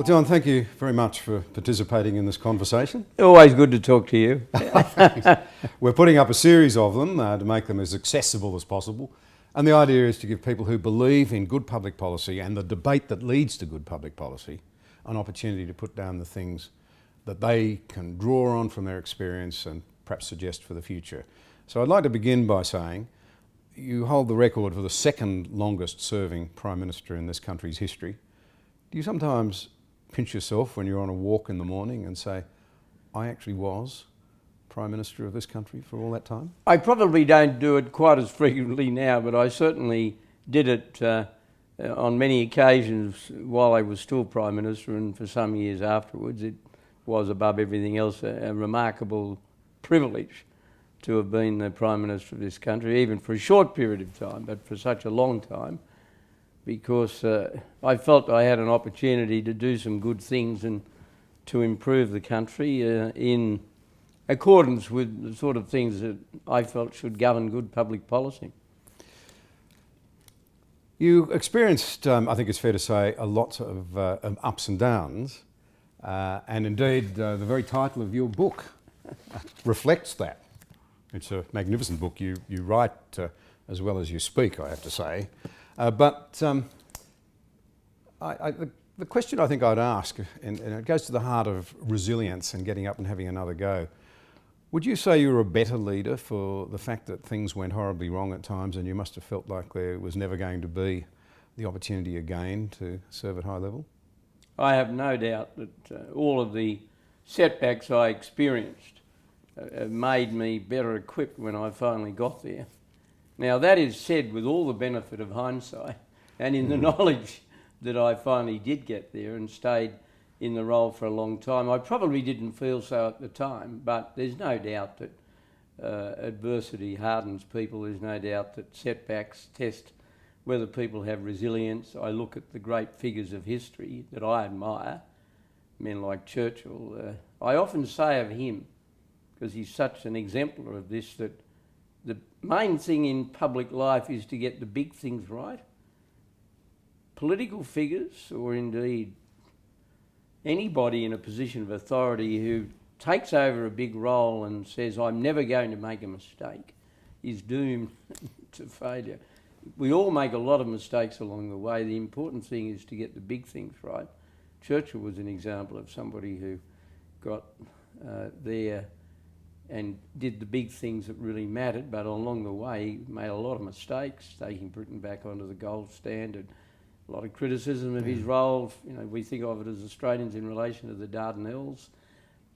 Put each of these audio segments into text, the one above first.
John, thank you very much for participating in this conversation. Always good to talk to you. We're putting up a series of them to make them as accessible as possible. And the idea is to give people who believe in good public policy and the debate that leads to good public policy an opportunity to put down the things that they can draw on from their experience and perhaps suggest for the future. So I'd like to begin by saying you hold the record for the second longest serving Prime Minister in this country's history. Do you sometimes pinch yourself when you're on a walk in the morning and say, I actually was Prime Minister of this country for all that time? I probably don't do it quite as frequently now, but I certainly did it on many occasions while I was still Prime Minister, and for some years afterwards. It was, above everything else, a remarkable privilege to have been the Prime Minister of this country, even for a short period of time, but for such a long time, because I felt I had an opportunity to do some good things and to improve the country in accordance with the sort of things that I felt should govern good public policy. You experienced, I think it's fair to say, a lot of ups and downs, and indeed the very title of your book reflects that. It's a magnificent book. You write as well as you speak, I have to say. But the question I think I'd ask, and it goes to the heart of resilience and getting up and having another go, would you say you were a better leader for the fact that things went horribly wrong at times and you must have felt like there was never going to be the opportunity again to serve at high level? I have no doubt that all of the setbacks I experienced made me better equipped when I finally got there. Now, that is said with all the benefit of hindsight and in the knowledge that I finally did get there and stayed in the role for a long time. I probably didn't feel so at the time, but there's no doubt that adversity hardens people. There's no doubt that setbacks test whether people have resilience. I look at the great figures of history that I admire, men like Churchill. I often say of him, because he's such an exemplar of this, that the main thing in public life is to get the big things right. Political figures, or indeed anybody in a position of authority who takes over a big role and says, I'm never going to make a mistake, is doomed to failure. We all make a lot of mistakes along the way. The important thing is to get the big things right. Churchill was an example of somebody who got there and did the big things that really mattered, but along the way he made a lot of mistakes, taking Britain back onto the gold standard. A lot of criticism of his role. You know, we think of it as Australians in relation to the Dardanelles.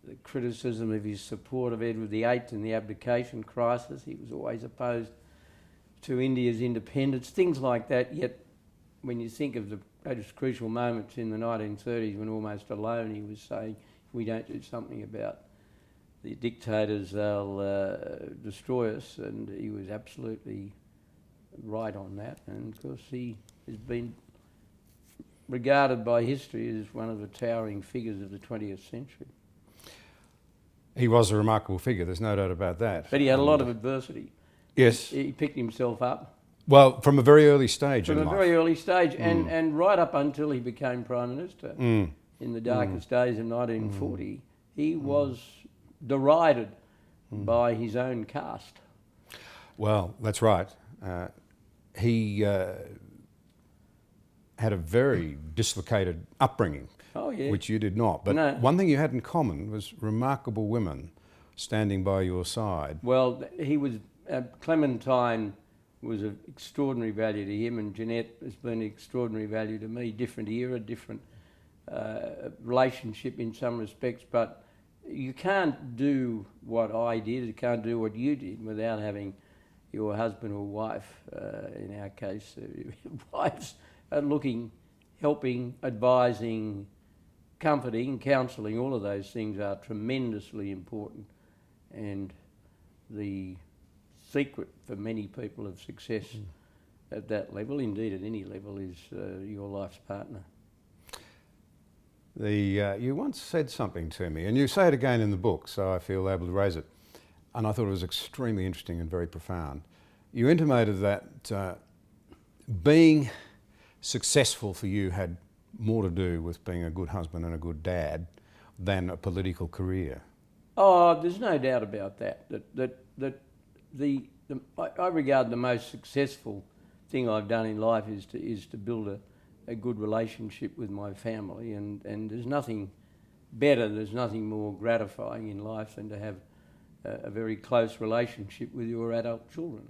The criticism of his support of Edward VIII in the abdication crisis. He was always opposed to India's independence, things like that. Yet when you think of the greatest crucial moments in the 1930s, when almost alone he was saying, if we don't do something about the dictators, they'll destroy us, and he was absolutely right on that. And of course he has been regarded by history as one of the towering figures of the 20th century. He was a remarkable figure, there's no doubt about that. But he had a lot of adversity. Yes. He picked himself up. Well, from a very early stage in life. From a very early stage, and right up until he became Prime Minister in the darkest days of 1940, he was derided by his own caste. Well, that's right. He had a very dislocated upbringing, which you did not. But one thing you had in common was remarkable women standing by your side. Well, he was Clementine was of extraordinary value to him, and Jeanette has been extraordinary value to me. Different era, different relationship in some respects, but you can't do what I did, you can't do what you did without having your husband or wife, in our case, wives, looking, helping, advising, comforting, counselling. All of those things are tremendously important, and the secret for many people of success at that level, indeed at any level, is your life's partner. You once said something to me, and you say it again in the book, so I feel able to raise it, and I thought it was extremely interesting and very profound. You intimated that being successful for you had more to do with being a good husband and a good dad than a political career? Oh, there's no doubt about that. I regard the most successful thing I've done in life is to build a good relationship with my family, and there's nothing better, there's nothing more gratifying in life than to have a very close relationship with your adult children.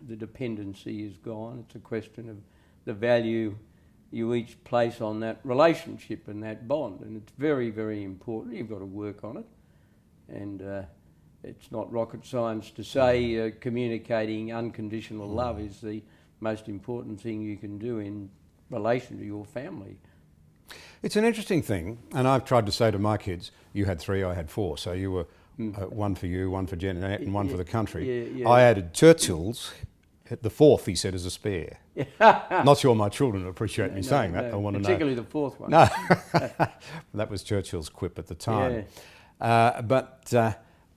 The dependency is gone. It's a question of the value you each place on that relationship and that bond, and it's very, very important. You've got to work on it, and it's not rocket science to say communicating unconditional love is the most important thing you can do in relation to your family. It's an interesting thing, and I've tried to say to my kids, you had 3, I had 4, so you were one for you, one for Jeanette, and one for the country. Yeah. I added Churchill's. The 4th, he said, is a spare. Not sure my children appreciate me saying that. I want to know. Particularly the 4th one. No, that was Churchill's quip at the time. Yeah. But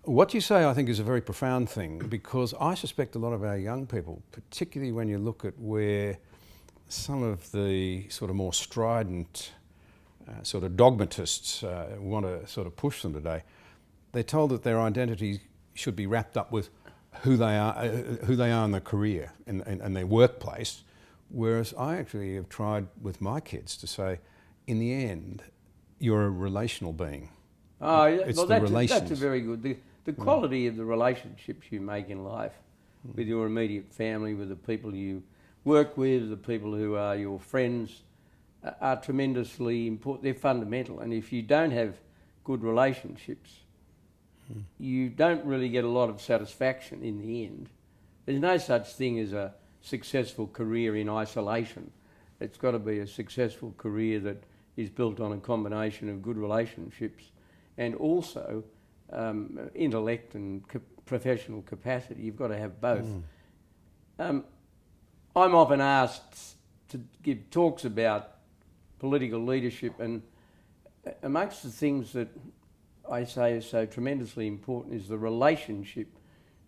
what you say, I think, is a very profound thing, because I suspect a lot of our young people, particularly when you look at where some of the sort of more strident sort of dogmatists want to sort of push them today, they're told that their identity should be wrapped up with who they are in their career and their workplace, whereas I actually have tried with my kids to say, in the end, you're a relational being. Oh, it's well, the that's a very good. The quality of the relationships you make in life with your immediate family, with the people you work with, the people who are your friends, are tremendously important. They're fundamental, and if you don't have good relationships, you don't really get a lot of satisfaction in the end. There's no such thing as a successful career in isolation. It's got to be a successful career that is built on a combination of good relationships and also intellect and professional capacity. You've got to have both. I'm often asked to give talks about political leadership, and amongst the things that I say is so tremendously important is the relationship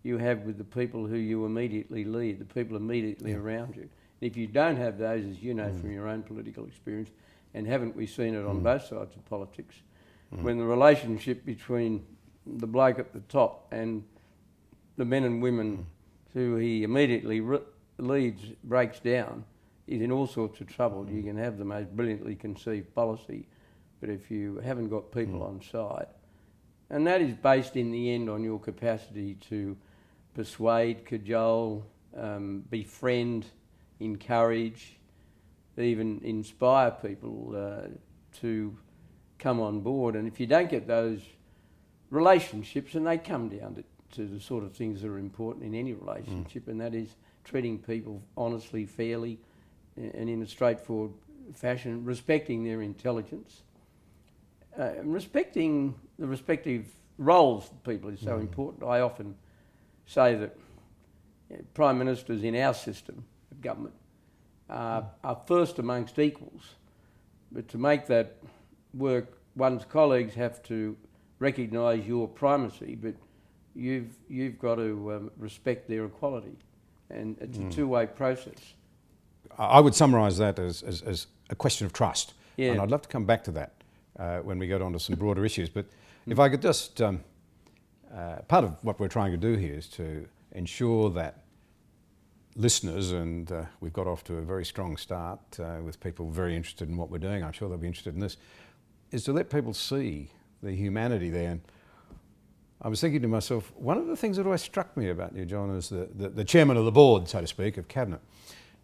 you have with the people who you immediately lead, the people immediately around you. If you don't have those, as you know from your own political experience, and haven't we seen it on both sides of politics, when the relationship between the bloke at the top and the men and women who he immediately leads breaks down, he's in all sorts of trouble. You can have the most brilliantly conceived policy, but if you haven't got people on side, and that is based in the end on your capacity to persuade, cajole, befriend, encourage, even inspire people to come on board. And if you don't get those relationships, and they come down to the sort of things that are important in any relationship, and that is treating people honestly, fairly, and in a straightforward fashion, respecting their intelligence, respecting the respective roles of people is so important. I often say that Prime Ministers in our system of government are first amongst equals, but to make that work, one's colleagues have to recognise your primacy, but you've got to respect their equality, and it's a two-way process. I would summarise that as a question of trust, and I'd love to come back to that when we get on to some broader issues. But if I could just, part of what we're trying to do here is to ensure that listeners, and we've got off to a very strong start with people very interested in what we're doing, I'm sure they'll be interested in this, is to let people see the humanity there. And I was thinking to myself, one of the things that always struck me about you, John, as the chairman of the board, so to speak, of Cabinet,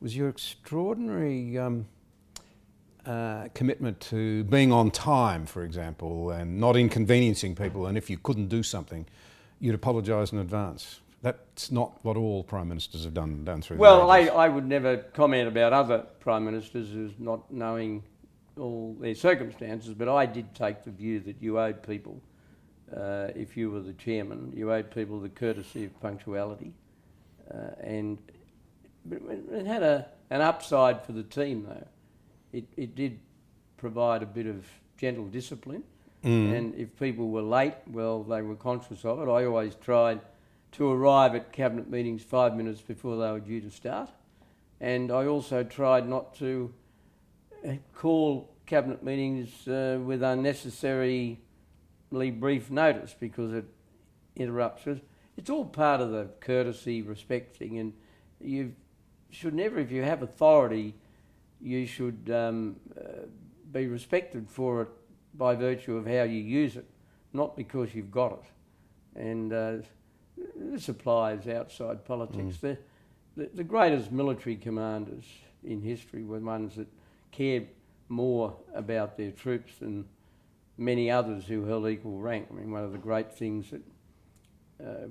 was your extraordinary commitment to being on time, for example, and not inconveniencing people, and if you couldn't do something, you'd apologise in advance. That's not what all Prime Ministers have done through the Well, ages. I would never comment about other Prime Ministers as not knowing all their circumstances, but I did take the view that you owed people, if you were the chairman, you owed people the courtesy of punctuality, and it had an upside for the team, though. It did provide a bit of gentle discipline, and if people were late, well, they were conscious of it. I always tried to arrive at Cabinet meetings 5 minutes before they were due to start, and I also tried not to call cabinet meetings with unnecessarily brief notice because it interrupts us. It's all part of the courtesy, respect thing, and you should never, if you have authority, you should be respected for it by virtue of how you use it, not because you've got it. And this applies outside politics. The greatest military commanders in history were ones that cared more about their troops than many others who held equal rank. I mean, one of the great things that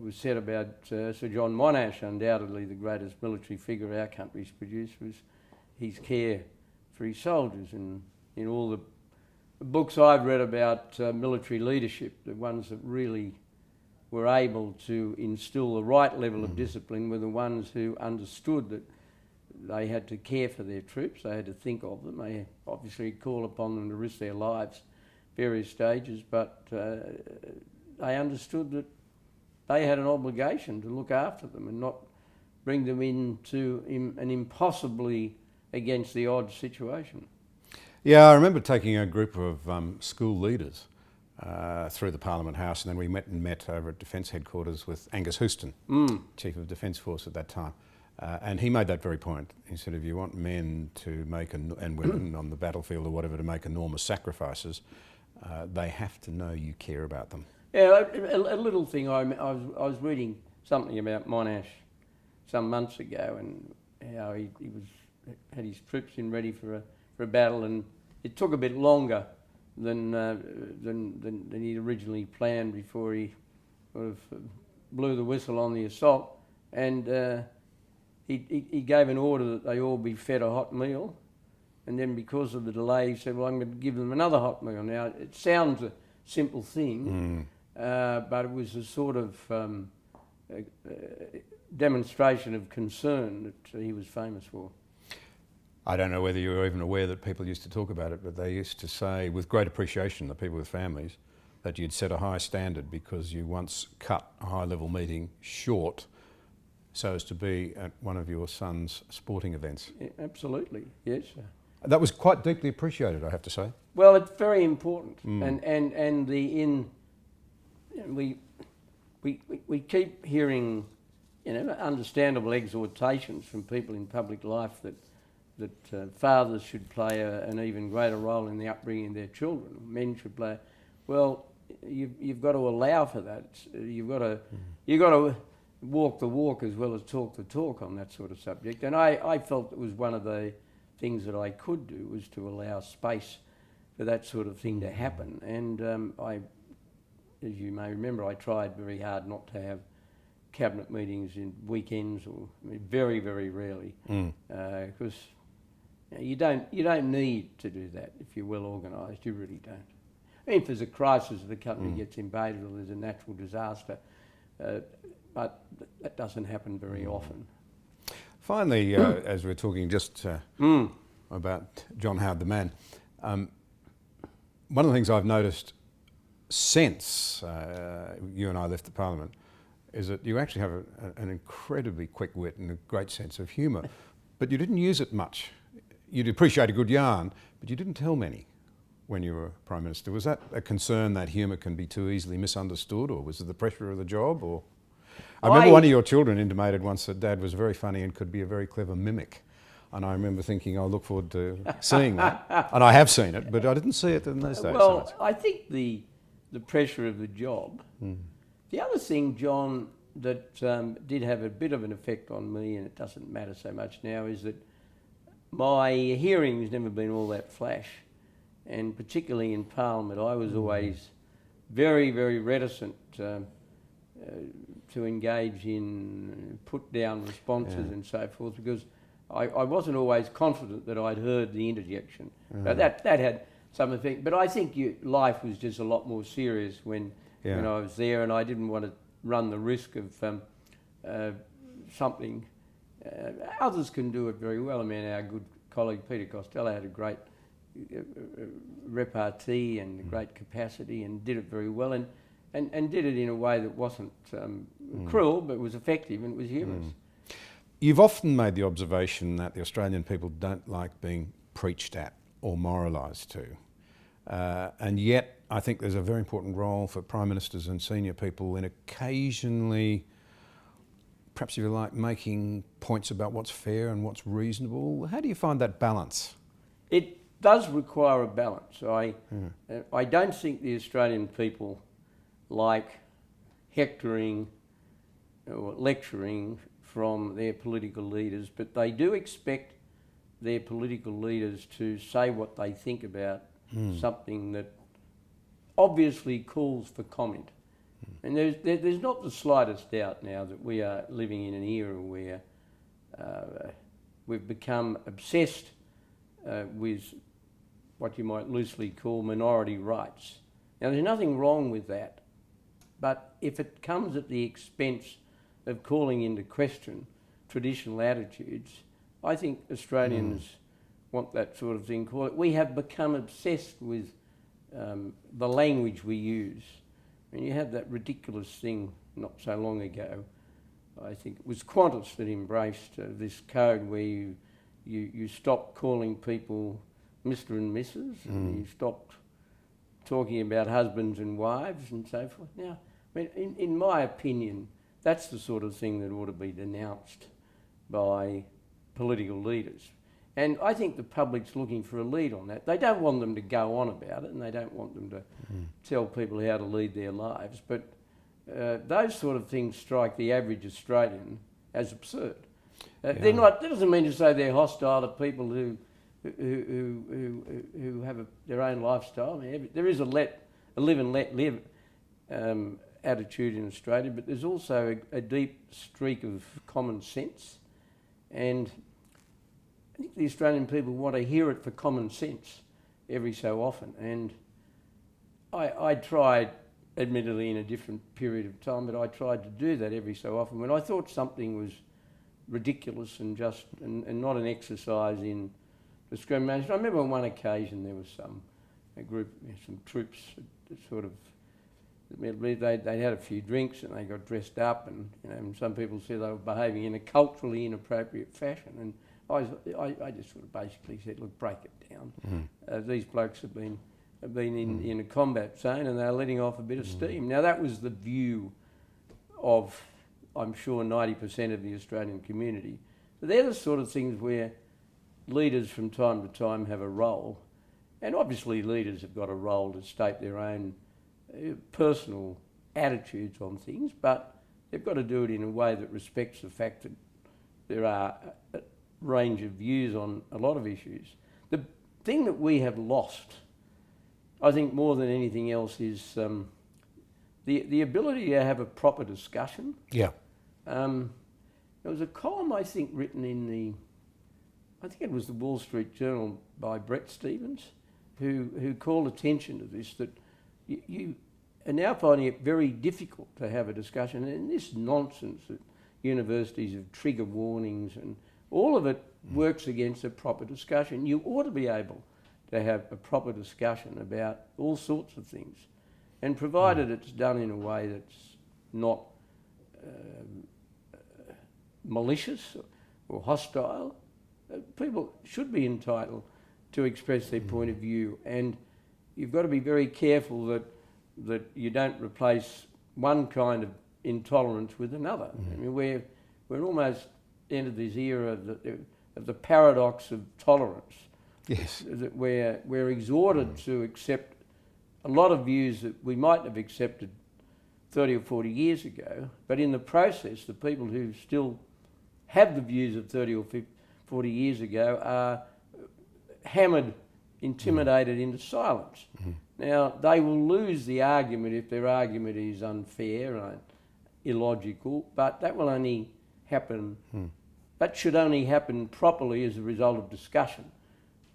was said about Sir John Monash, undoubtedly the greatest military figure our country's produced, was his care for his soldiers. And in all the books I've read about military leadership, the ones that really were able to instill the right level of discipline were the ones who understood that they had to care for their troops, they had to think of them, they obviously call upon them to risk their lives various stages, but they understood that they had an obligation to look after them and not bring them into an impossibly against the odds situation. Yeah, I remember taking a group of school leaders through the Parliament House, and then we met over at Defence Headquarters with Angus Houston, Chief of Defence Force at that time. And he made that very point. He said, if you want men to make, and women on the battlefield or whatever, to make enormous sacrifices, they have to know you care about them. Yeah, a little thing, I was reading something about Monash some months ago and how he had his troops in ready for a battle, and it took a bit longer than he'd originally planned before he sort of blew the whistle on the assault, and he gave an order that they all be fed a hot meal, and then because of the delay he said, well, I'm going to give them another hot meal. Now it sounds a simple thing, but it was a sort of demonstration of concern that he was famous for. I don't know whether you were even aware that people used to talk about it, but they used to say, with great appreciation, the people with families, that you'd set a high standard because you once cut a high-level meeting short so as to be at one of your son's sporting events. Yeah, absolutely, yes. That was quite deeply appreciated, I have to say. Well, it's very important, we keep hearing, understandable exhortations from people in public life that fathers should play an even greater role in the upbringing of their children. Men should play. Well, you've got to allow for that. You've got to walk the walk as well as talk the talk on that sort of subject. And I felt it was one of the things that I could do was to allow space for that sort of thing to happen. And as you may remember, I tried very hard not to have cabinet meetings in weekends, or very, very rarely, because you don't need to do that if you're well organised. You really don't. I mean, if there's a crisis, the country gets invaded, or there's a natural disaster, but that doesn't happen very often. Finally, as we're talking just about John Howard the man, one of the things I've noticed since you and I left the Parliament is that you actually have an incredibly quick wit and a great sense of humour, but you didn't use it much. You'd appreciate a good yarn, but you didn't tell many when you were Prime Minister. Was that a concern that humour can be too easily misunderstood, or was it the pressure of the job? Or I remember one of your children intimated once that Dad was very funny and could be a very clever mimic. And I remember thinking, I'll look forward to seeing that. And I have seen it, but I didn't see it in those days. Well, I think the pressure of the job. The other thing, John, that did have a bit of an effect on me, and it doesn't matter so much now, is that my hearing's never been all that flash. And particularly in Parliament, I was always very, very reticent to engage in put-down responses and so forth, because I wasn't always confident that I'd heard the interjection. So that had some effect. But I think life was just a lot more serious when I was there, and I didn't want to run the risk of something. Others can do it very well. I mean, our good colleague Peter Costello had a great repartee and a great capacity and did it very well, and did it in a way that wasn't cruel, but was effective and it was humorous. You've often made the observation that the Australian people don't like being preached at or moralised to. And yet, I think there's a very important role for prime ministers and senior people in occasionally, perhaps if you like, making points about what's fair and what's reasonable. How do you find that balance? It does require a balance. I don't think the Australian people like hectoring or lecturing from their political leaders, but they do expect their political leaders to say what they think about something that obviously calls for comment. And there's not the slightest doubt now that we are living in an era where we've become obsessed with what you might loosely call minority rights. Now, there's nothing wrong with that, but if it comes at the expense of calling into question traditional attitudes, I think Australians want that sort of thing. We have become obsessed with the language we use. I mean, you had that ridiculous thing not so long ago. I think it was Qantas that embraced this code where you stopped calling people Mr. and Mrs. and you stopped talking about husbands and wives and so forth. Now, I mean, in my opinion, that's the sort of thing that ought to be denounced by political leaders. And I think the public's looking for a lead on that. They don't want them to go on about it and they don't want them to tell people how to lead their lives. But those sort of things strike the average Australian as absurd. They're not. That doesn't mean to say they're hostile to people who have their own lifestyle. I mean, there is a live and let live attitude in Australia, but there's also a deep streak of common sense, and I think the Australian people want to hear it for common sense every so often. And I tried, admittedly in a different period of time, but I tried to do that every so often when I thought something was ridiculous and just and not an exercise in discrimination. I remember on one occasion there was some troops that sort of, they'd had a few drinks and they got dressed up, and and some people said they were behaving in a culturally inappropriate fashion, and I just sort of basically said, look, break it down. These blokes have been in a combat zone and they're letting off a bit of steam. Now that was the view of, I'm sure, 90% of the Australian community. But they're the sort of things where leaders from time to time have a role, and obviously leaders have got a role to state their own personal attitudes on things, but they've got to do it in a way that respects the fact that there are a range of views on a lot of issues. The thing that we have lost, I think more than anything else, is the ability to have a proper discussion. Yeah. There was a column, I think, written in I think it was the Wall Street Journal by Brett Stevens, who called attention to this, that you are now finding it very difficult to have a discussion, and this nonsense that universities have trigger warnings and all of it works against a proper discussion. You ought to be able to have a proper discussion about all sorts of things, and provided it's done in a way that's not malicious or hostile, people should be entitled to express their point of view, and you've got to be very careful that you don't replace one kind of intolerance with another. I mean, we're almost entered this era of the paradox of tolerance. Yes. That we're exhorted to accept a lot of views that we might have accepted 30 or 40 years ago, but in the process, the people who still have the views of 30 or 40 years ago are hammered, intimidated into silence. Now, they will lose the argument if their argument is unfair and illogical, but that will only happen, that should only happen properly as a result of discussion.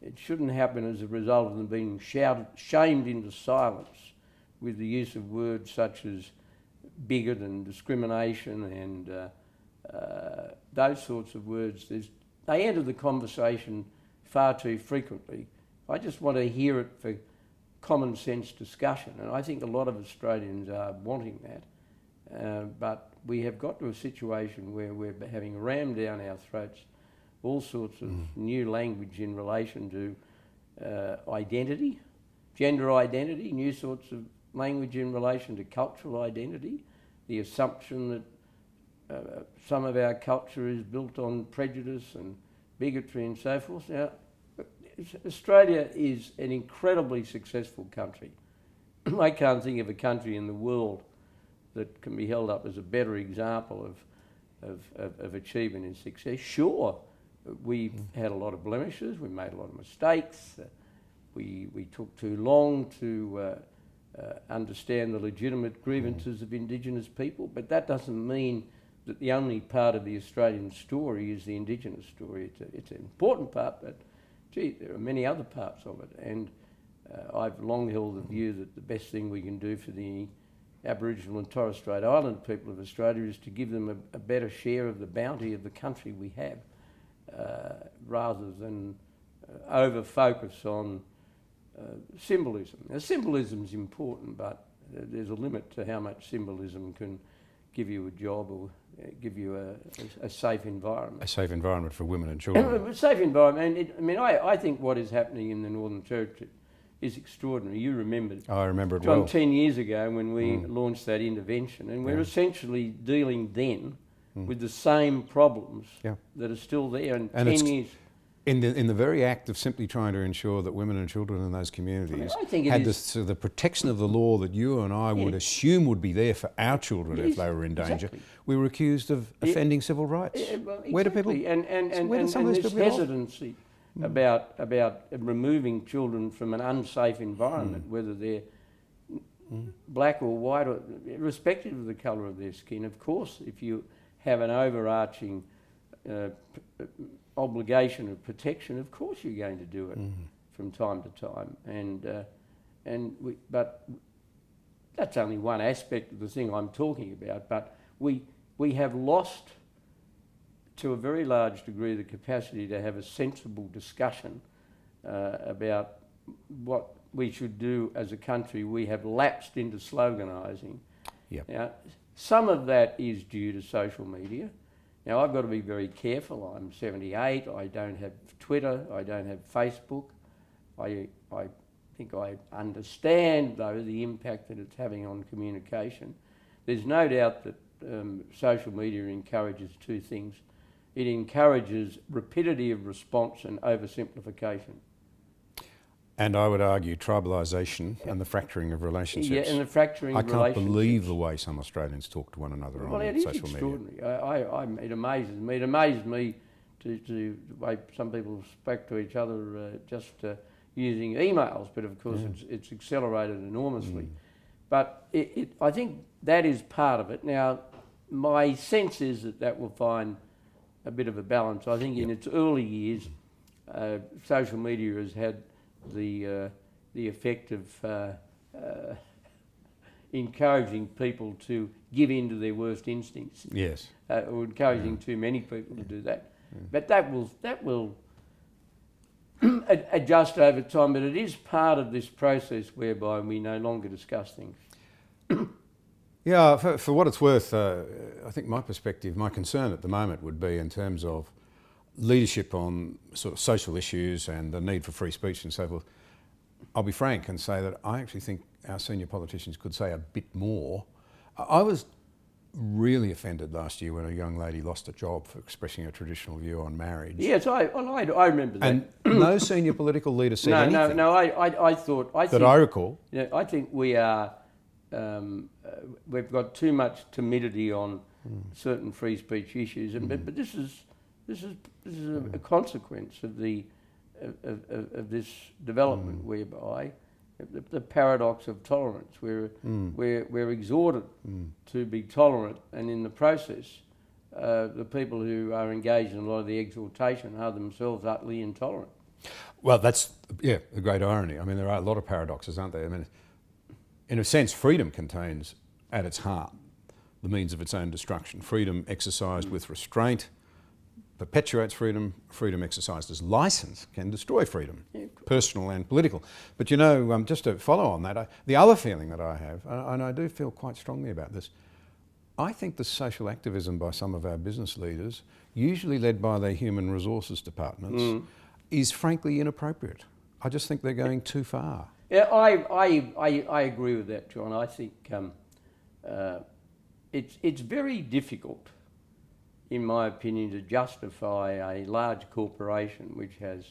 It shouldn't happen as a result of them being shamed into silence with the use of words such as bigot and discrimination and those sorts of words. They enter the conversation far too frequently. I just want to hear it for common sense discussion, and I think a lot of Australians are wanting that. But we have got to a situation where we're having rammed down our throats all sorts of new language in relation to identity, gender identity, new sorts of language in relation to cultural identity, the assumption that some of our culture is built on prejudice and bigotry and so forth. Now, Australia is an incredibly successful country. I can't think of a country in the world that can be held up as a better example of achievement and success. Sure, we've had a lot of blemishes, we made a lot of mistakes, we took too long to understand the legitimate grievances of Indigenous people, but that doesn't mean that the only part of the Australian story is the Indigenous story. It's an important part, but gee, there are many other parts of it. And I've long held the view that the best thing we can do for the Aboriginal and Torres Strait Islander people of Australia is to give them a better share of the bounty of the country we have, rather than over-focus on symbolism. Now, symbolism is important, but there's a limit to how much symbolism can give you a job or give you a safe environment. A safe environment for women and children. A safe environment. I think what is happening in the Northern Territory is extraordinary. You remember it. I remember it John, well. 10 years ago when we launched that intervention, and we're essentially dealing then with the same problems that are still there in 10 years. In the very act of simply trying to ensure that women and children in those communities had the protection of the law that you and I would assume would be there for our children if they were in danger, we were accused of offending civil rights. Well, exactly. Where do people? And this hesitancy about removing children from an unsafe environment, whether they're black or white, or irrespective of the colour of their skin. Of course, if you have an overarching obligation of protection, of course you're going to do it from time to time, but that's only one aspect of the thing I'm talking about. But we have lost, to a very large degree, the capacity to have a sensible discussion about what we should do as a country. We have lapsed into sloganising. Yep. Now, some of that is due to social media. Now, I've got to be very careful. I'm 78. I don't have Twitter. I don't have Facebook. I think I understand, though, the impact that it's having on communication. There's no doubt that social media encourages two things. It encourages rapidity of response and oversimplification. And I would argue tribalisation and the fracturing of relationships. Yeah, and the fracturing of relationships. I can't believe the way some Australians talk to one another on social media. Well, it is extraordinary. It amazes me. It amazed me to the way some people speak to each other just using emails, but of course it's accelerated enormously. But I think that is part of it. Now, my sense is that will find a bit of a balance. I think in its early years, social media has had the effect of encouraging people to give in to their worst instincts. Yes. Or encouraging too many people to do that. But that will adjust over time, but it is part of this process whereby we no longer discuss things. Yeah, for what it's worth, I think my perspective, my concern at the moment would be in terms of leadership on sort of social issues and the need for free speech and so forth. I'll be frank and say that I actually think our senior politicians could say a bit more. I was really offended last year when a young lady lost a job for expressing a traditional view on marriage. Yes, I remember that. And no senior political leader said anything. I thought I recall. Yeah, I think we are. We've got too much timidity on certain free speech issues, but this is a consequence of this development whereby the paradox of tolerance, where we're exhorted to be tolerant, and in the process, the people who are engaged in a lot of the exhortation are themselves utterly intolerant. Well, that's the great irony. I mean, there are a lot of paradoxes, aren't there? I mean, in a sense, freedom contains at its heart the means of its own destruction. Freedom exercised with restraint perpetuates freedom. Freedom exercised as licence can destroy freedom, personal and political. But you know, just to follow on that, the other feeling that I have, and I do feel quite strongly about this, I think the social activism by some of our business leaders, usually led by their human resources departments, is frankly inappropriate. I just think they're going too far. Yeah, I agree with that, John. I think it's very difficult, in my opinion, to justify a large corporation which has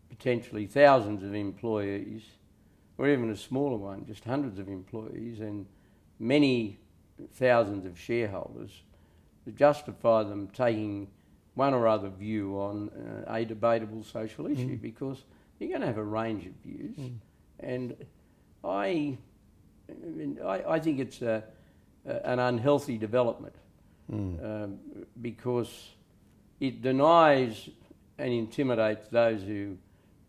potentially thousands of employees, or even a smaller one, just hundreds of employees and many thousands of shareholders, to justify them taking one or other view on a debatable social issue, because you're going to have a range of views. And I think it's an unhealthy development because it denies and intimidates those who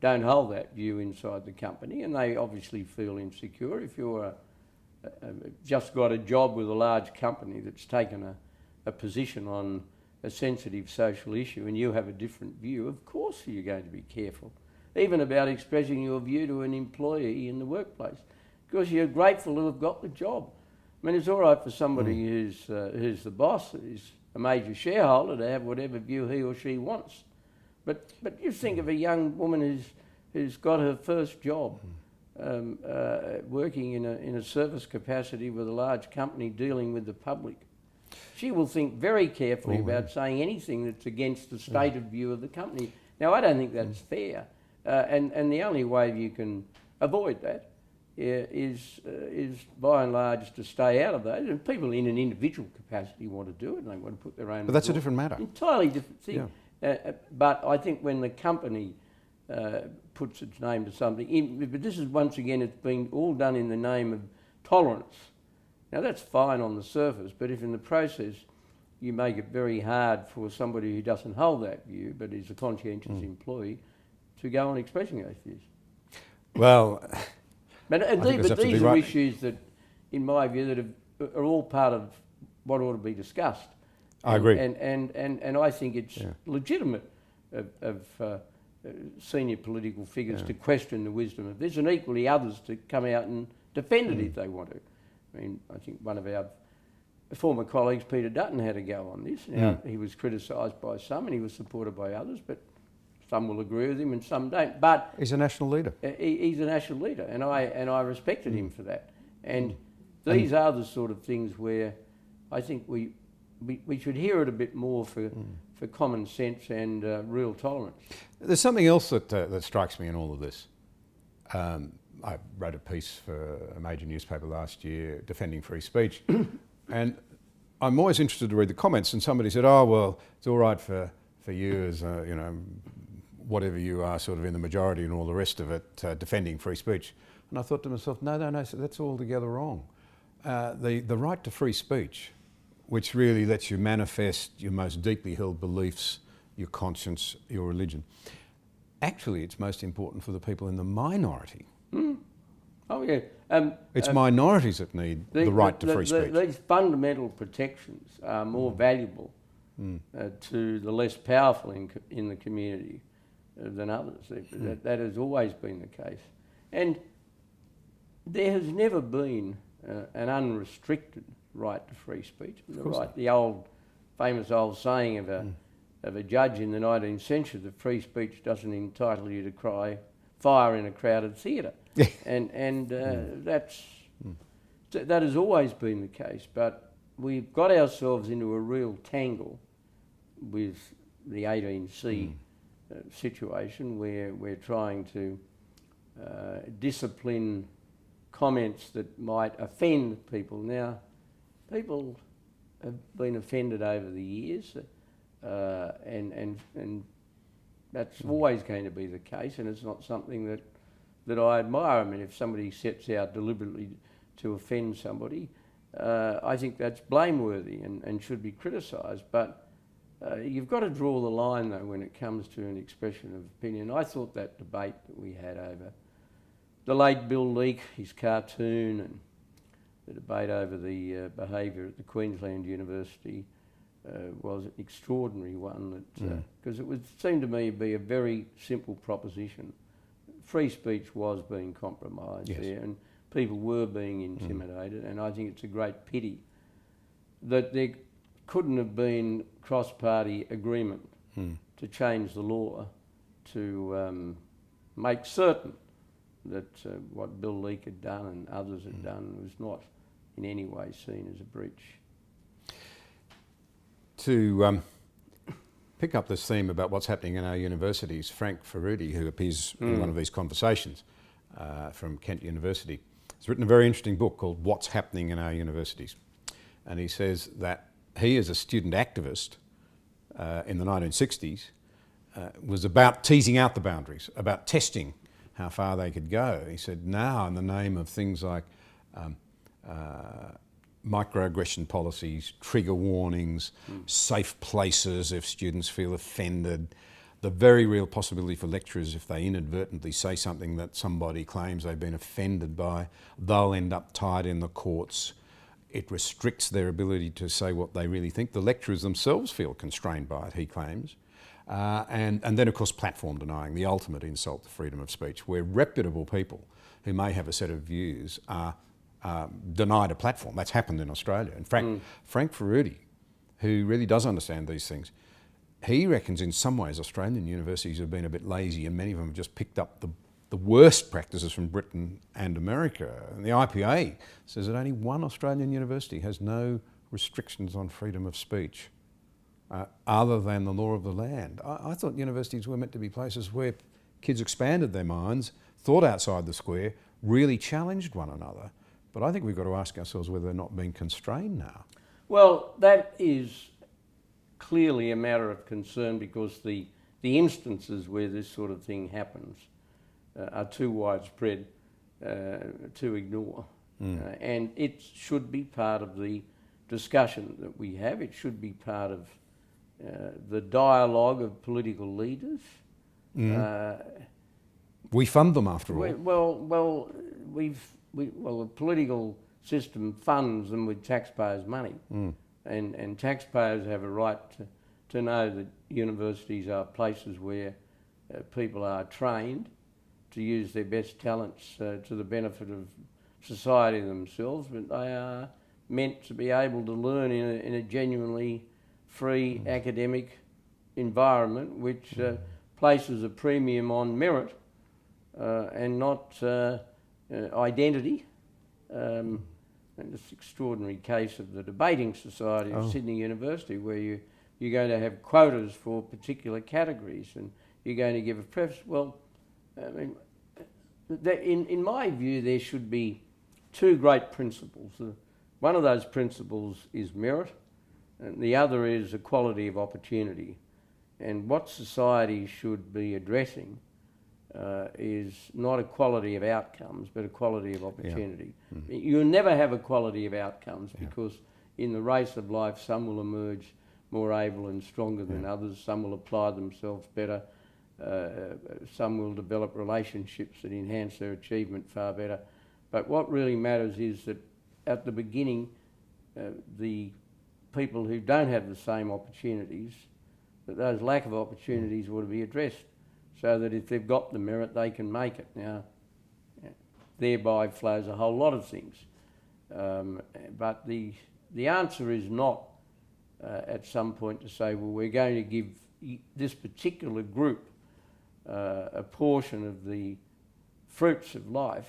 don't hold that view inside the company, and they obviously feel insecure. If you're just got a job with a large company that's taken a position on a sensitive social issue and you have a different view, of course you're going to be careful, even about expressing your view to an employee in the workplace, because you're grateful to have got the job. I mean, it's all right for somebody who's the boss, who's a major shareholder, to have whatever view he or she wants. But you think of a young woman who's got her first job, working in a service capacity with a large company dealing with the public. She will think very carefully about saying anything that's against the stated view of the company. Now, I don't think that's fair, and the only way you can avoid that is by and large to stay out of those. And people in an individual capacity want to do it, and they want to put their own. But that's a different matter. Entirely different thing. Yeah. But I think when the company puts its name to something, but this is once again, it's been all done in the name of tolerance. Now that's fine on the surface, but if in the process you make it very hard for somebody who doesn't hold that view but is a conscientious employee to go on expressing those views. Well, but these are issues that, in my view, that are all part of what ought to be discussed. I agree. And I think it's legitimate of senior political figures to question the wisdom of this, and equally others to come out and defend it if they want to. I mean, I think one of our former colleagues, Peter Dutton, had a go on this. Now, he was criticised by some and he was supported by others, but some will agree with him and some don't. But he's a national leader. He's a national leader, and I respected him for that. And these are the sort of things where I think we should hear it a bit more for common sense and real tolerance. There's something else that strikes me in all of this. I wrote a piece for a major newspaper last year defending free speech, and I'm always interested to read the comments. And somebody said, "Oh well, it's all right for you as whatever you are, sort of in the majority and all the rest of it, defending free speech." And I thought to myself, no, that's altogether wrong. The right to free speech, which really lets you manifest your most deeply held beliefs, your conscience, your religion. Actually, it's most important for the people in the minority. Oh yeah. It's minorities that need the right to free speech. These fundamental protections are more valuable to the less powerful in the community than others. That has always been the case. And there has never been an unrestricted right to free speech. The famous old saying of a judge in the 19th century that free speech doesn't entitle you to cry fire in a crowded theatre. and that has always been the case, but we've got ourselves into a real tangle with the 18C situation where we're trying to discipline comments that might offend people. Now, people have been offended over the years, and that's always going to be the case, and it's not something that I admire. I mean, if somebody sets out deliberately to offend somebody, I think that's blameworthy and should be criticised. But you've got to draw the line, though, when it comes to an expression of opinion. I thought that debate that we had over the late Bill Leake, his cartoon, and the debate over the behaviour at the Queensland University was an extraordinary one, because it would seem to me to be a very simple proposition. Free speech was being compromised there, and people were being intimidated, and I think it's a great pity that there couldn't have been cross-party agreement to change the law to make certain that what Bill Leak had done and others had done was not in any way seen as a breach. To pick up this theme about what's happening in our universities, Frank Ferruti, who appears in one of these conversations from Kent University, has written a very interesting book called What's Happening in Our Universities. And he says that he, as a student activist in the 1960s, was about teasing out the boundaries, about testing how far they could go. He said now, in the name of things like microaggression policies, trigger warnings, safe places if students feel offended, the very real possibility for lecturers, if they inadvertently say something that somebody claims they've been offended by, they'll end up tied in the courts. It restricts their ability to say what they really think. The lecturers themselves feel constrained by it, he claims. And then, of course, platform denying, the ultimate insult to freedom of speech, where reputable people who may have a set of views are denied a platform. That's happened in Australia. And Frank Ferruti, who really does understand these things, he reckons in some ways Australian universities have been a bit lazy, and many of them have just picked up the worst practices from Britain and America. And the IPA says that only one Australian university has no restrictions on freedom of speech other than the law of the land. I thought universities were meant to be places where kids expanded their minds, thought outside the square, really challenged one another. But I think we've got to ask ourselves whether they're not being constrained now. Well, that is clearly a matter of concern, because the instances where this sort of thing happens are too widespread to ignore. And it should be part of the discussion that we have. It should be part of the dialogue of political leaders. We fund them, after all. The political system funds them with taxpayers' money. And taxpayers have a right to know that universities are places where people are trained to use their best talents to the benefit of society themselves, but they are meant to be able to learn in a genuinely free academic environment which places a premium on merit and not identity. And this extraordinary case of the Debating Society of Sydney University, where you're going to have quotas for particular categories and you're going to give a preface. Well, I mean, in my view, there should be two great principles. One of those principles is merit, and the other is equality of opportunity. And what society should be addressing is not equality of outcomes, but equality of opportunity. You'll never have equality of outcomes because in the race of life, some will emerge more able and stronger than others, some will apply themselves better, some will develop relationships that enhance their achievement far better. But what really matters is that at the beginning, the people who don't have the same opportunities, that those lack of opportunities ought to be addressed, so that if they've got the merit, they can make it. Now, thereby flows a whole lot of things. But the answer is not at some point to say, well, we're going to give this particular group a portion of the fruits of life,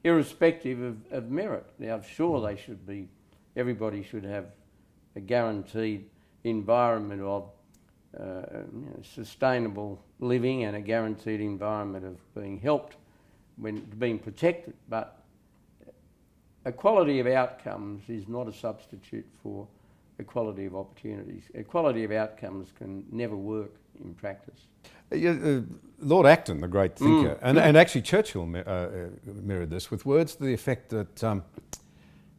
irrespective of merit. Now, sure, they should be, everybody should have a guaranteed environment of sustainable living and a guaranteed environment of being helped, when being protected. But equality of outcomes is not a substitute for equality of opportunities. Equality of outcomes can never work in practice. Lord Acton, the great thinker, and actually Churchill mirrored this with words to the effect that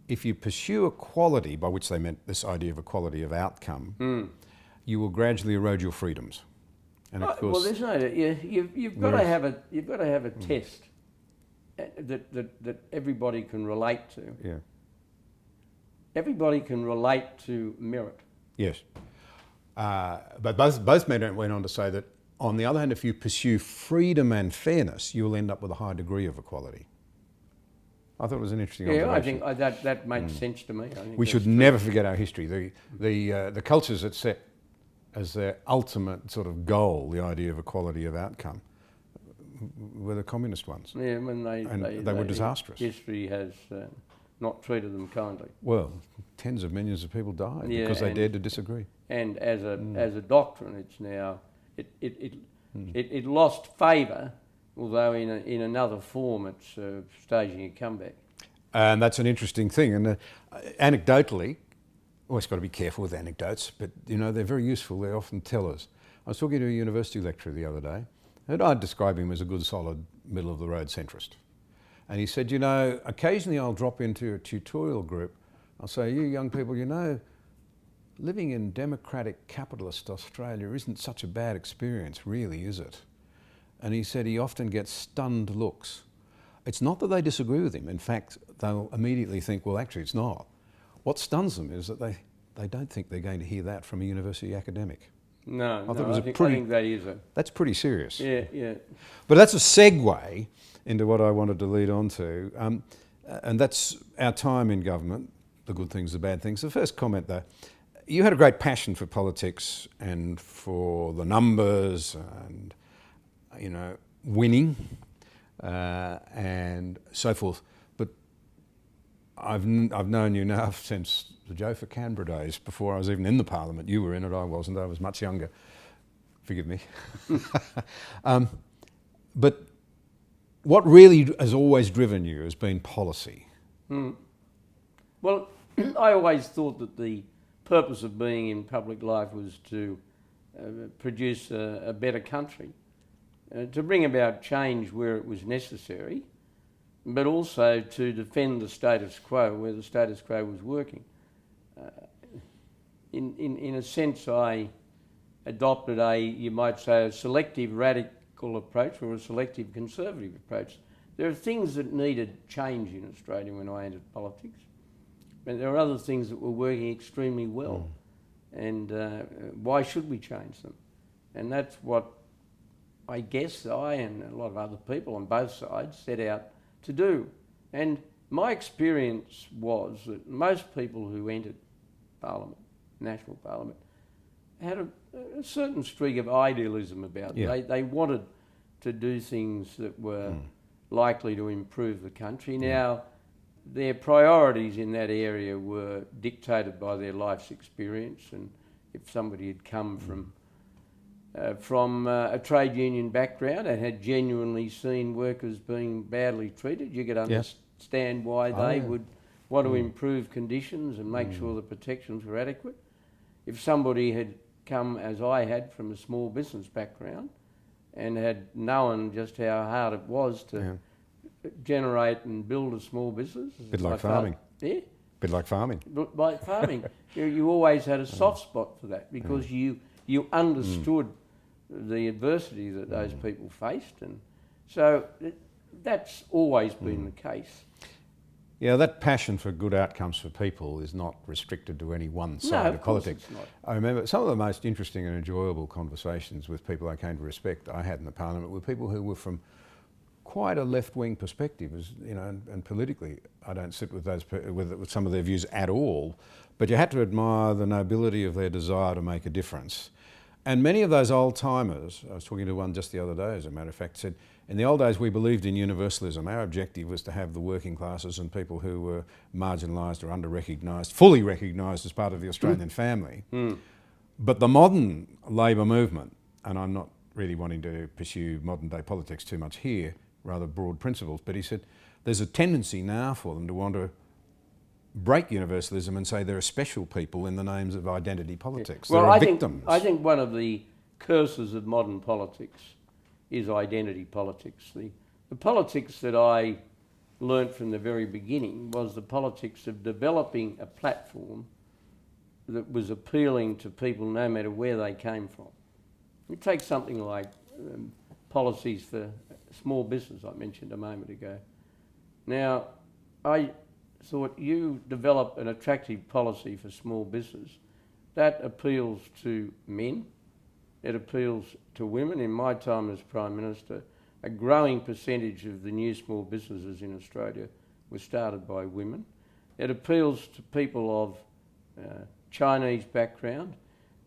if you pursue equality, by which they meant this idea of equality of outcome, you will gradually erode your freedoms. And of course, well, there's no. You've got to have a test that everybody can relate to. Yeah. Everybody can relate to merit. Yes. But both men went on to say that, on the other hand, if you pursue freedom and fairness, you will end up with a high degree of equality. I thought it was an interesting observation. I think that makes sense to me. I think we should never forget our history. The cultures that set as their ultimate sort of goal the idea of equality of outcome were the communist ones. Yeah, when they were disastrous. History has not treated them kindly. Well, tens of millions of people died because they dared to disagree. And as a doctrine, it's now it lost favour, although in another form, it's staging a comeback. And that's an interesting thing. And anecdotally, always got to be careful with anecdotes, but they're very useful. They often tell us. I was talking to a university lecturer the other day, and I'd describe him as a good, solid, middle-of-the-road centrist. And he said, occasionally I'll drop into a tutorial group. I'll say, you young people, living in democratic capitalist Australia isn't such a bad experience, really, is it? And he said he often gets stunned looks. It's not that they disagree with him. In fact, they'll immediately think, well, actually, it's not. What stuns them is that they don't think they're going to hear that from a university academic. No, I think that is that's pretty serious. Yeah. But that's a segue into what I wanted to lead on to. And that's our time in government, the good things, the bad things. The first comment, though, you had a great passion for politics and for the numbers and, winning and so forth. But I've known you now since the Joe for Canberra days, before I was even in the Parliament. You were in it, I wasn't. I was much younger. Forgive me. But what really has always driven you has been policy. Well, I always thought that the purpose of being in public life was to produce a better country, to bring about change where it was necessary, but also to defend the status quo where the status quo was working. In a sense, I adopted you might say, a selective radical approach or a selective conservative approach. There are things that needed change in Australia when I entered politics, but there are other things that were working extremely well. And why should we change them? And that's what I guess I and a lot of other people on both sides set out to do. And my experience was that most people who entered Parliament, National Parliament, had a certain streak of idealism about them. Yeah. They wanted to do things that were likely to improve the country. Now, their priorities in that area were dictated by their life's experience, and if somebody had come from a trade union background and had genuinely seen workers being badly treated, you could understand why they would want to improve conditions and make sure the protections were adequate. If somebody had come, as I had, from a small business background and had known just how hard it was to generate and build a small business. A bit like farming. Yeah. Bit like farming. Like farming. You always had a soft spot for that because you understood the adversity that those people faced, and so that's always been the case. Yeah, that passion for good outcomes for people is not restricted to any one side of politics. It's not. I remember some of the most interesting and enjoyable conversations with people I came to respect I had in the Parliament were people who were from quite a left-wing perspective, and politically I don't sit with with some of their views at all, but you had to admire the nobility of their desire to make a difference. And many of those old-timers, I was talking to one just the other day as a matter of fact, said, in the old days we believed in universalism. Our objective was to have the working classes and people who were marginalised or under-recognised, fully recognised as part of the Australian family. But the modern Labor movement, and I'm not really wanting to pursue modern-day politics too much here, rather broad principles, but he said there's a tendency now for them to want to break universalism and say there are special people in the names of identity politics. Well, there are victims. I think one of the curses of modern politics is identity politics. The politics that I learnt from the very beginning was the politics of developing a platform that was appealing to people no matter where they came from. You take something like policies for small business I mentioned a moment ago. Now, I thought you develop an attractive policy for small business that appeals to men, it appeals to women. In my time as Prime Minister, a growing percentage of the new small businesses in Australia were started by women. It appeals to people of Chinese background,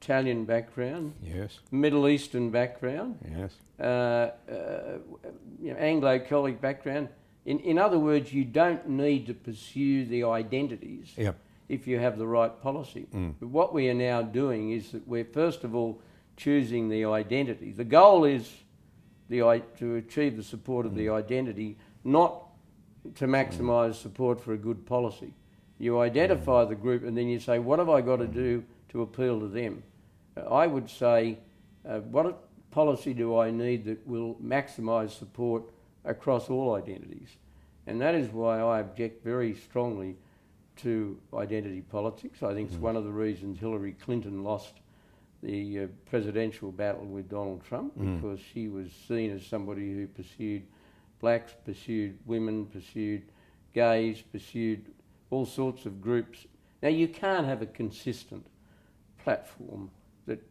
Italian background, Yes. Middle Eastern background, Yes. Anglo-Celtic background. In other words, you don't need to pursue the identities Yep. if you have the right policy. But what we are now doing is that we're first of all choosing the identity. The goal is to achieve the support of the identity, not to maximise support for a good policy. You identify the group and then you say, what have I got to do to appeal to them? I would say, what policy do I need that will maximise support across all identities? And that is why I object very strongly to identity politics. I think it's one of the reasons Hillary Clinton lost the presidential battle with Donald Trump, because she was seen as somebody who pursued blacks, pursued women, pursued gays, pursued all sorts of groups. Now, you can't have a consistent platform that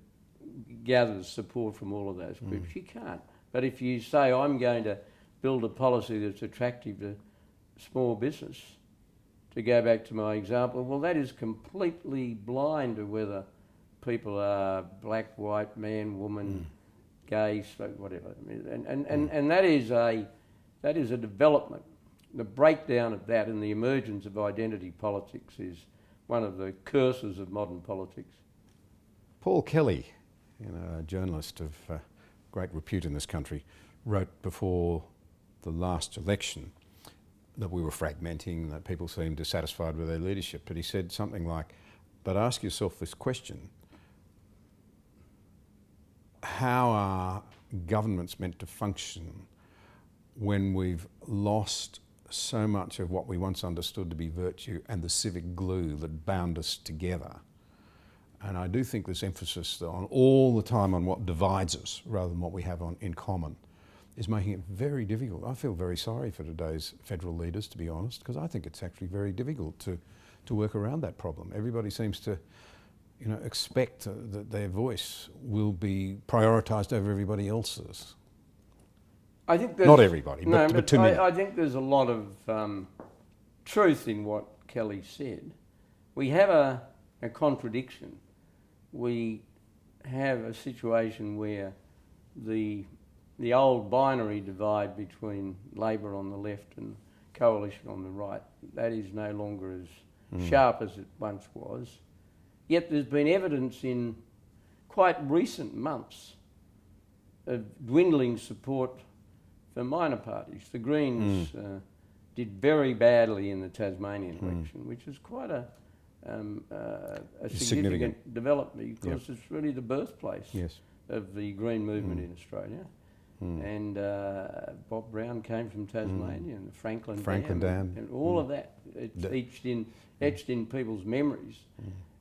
gathers support from all of those groups. You can't. But if you say, I'm going to build a policy that's attractive to small business, to go back to my example, well, that is completely blind to whether people are black, white, man, woman, gay, straight, whatever. And that is a development. The breakdown of that and the emergence of identity politics is one of the curses of modern politics. Paul Kelly, a journalist of great repute in this country, wrote before the last election that we were fragmenting, that people seemed dissatisfied with their leadership. But he said something like, but ask yourself this question: how are governments meant to function when we've lost so much of what we once understood to be virtue and the civic glue that bound us together? And I do think this emphasis on all the time on what divides us rather than what we have in common is making it very difficult. I feel very sorry for today's federal leaders, to be honest, because I think it's actually very difficult to work around that problem. Everybody seems to expect that their voice will be prioritised over everybody else's. I think not everybody, but too many. I think there's a lot of truth in what Kelly said. We have a contradiction. We have a situation where the old binary divide between Labor on the left and Coalition on the right, that is no longer as sharp as it once was. Yet there's been evidence in quite recent months of dwindling support for minor parties. The Greens did very badly in the Tasmanian election, which is quite a significant development, because it's really the birthplace of the Green movement in Australia. And Bob Brown came from Tasmania, and the Franklin Dam and all of that. It's etched in people's memories.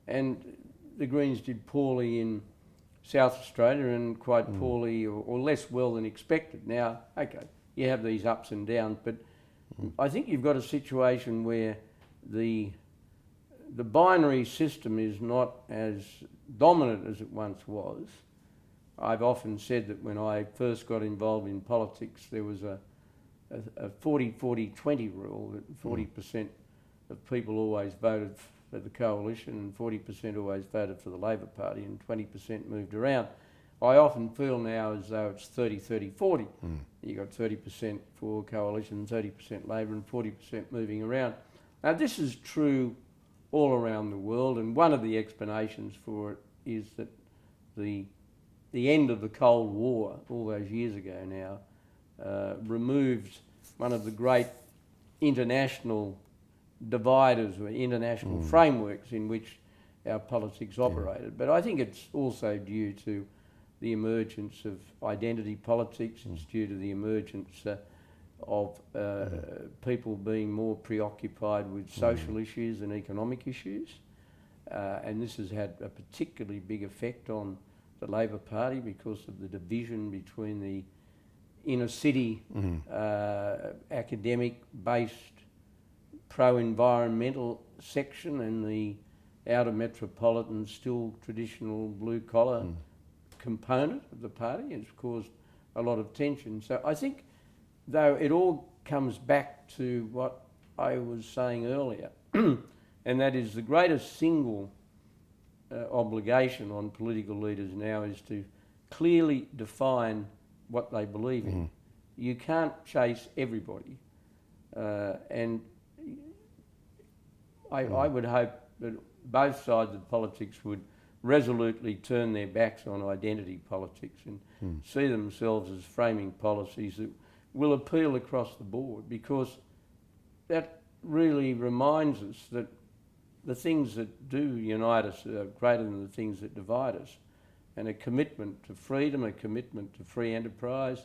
And the Greens did poorly in South Australia and quite poorly or less well than expected. Now, okay, you have these ups and downs, but I think you've got a situation where the binary system is not as dominant as it once was. I've often said that when I first got involved in politics, there was a 40-40-20 rule, that 40% of people always voted for the coalition and 40% always voted for the Labor Party and 20% moved around. I often feel now as though it's 30-30-40. You've got 30% for coalition, 30% Labor and 40% moving around. Now this is true all around the world, and one of the explanations for it is that the end of the Cold War, all those years ago now, removed one of the great international dividers or international frameworks in which our politics operated. But I think it's also due to the emergence of identity politics. It's due to the emergence of people being more preoccupied with social issues and economic issues. And this has had a particularly big effect on the Labor Party because of the division between the inner city academic-based pro-environmental section and the outer metropolitan, still traditional blue-collar component of the party. It's caused a lot of tension. So I think, though, it all comes back to what I was saying earlier, and that is the greatest single obligation on political leaders now is to clearly define what they believe in. You can't chase everybody. And I would hope that both sides of politics would resolutely turn their backs on identity politics and see themselves as framing policies that will appeal across the board, because that really reminds us that the things that do unite us are greater than the things that divide us. And a commitment to freedom, a commitment to free enterprise,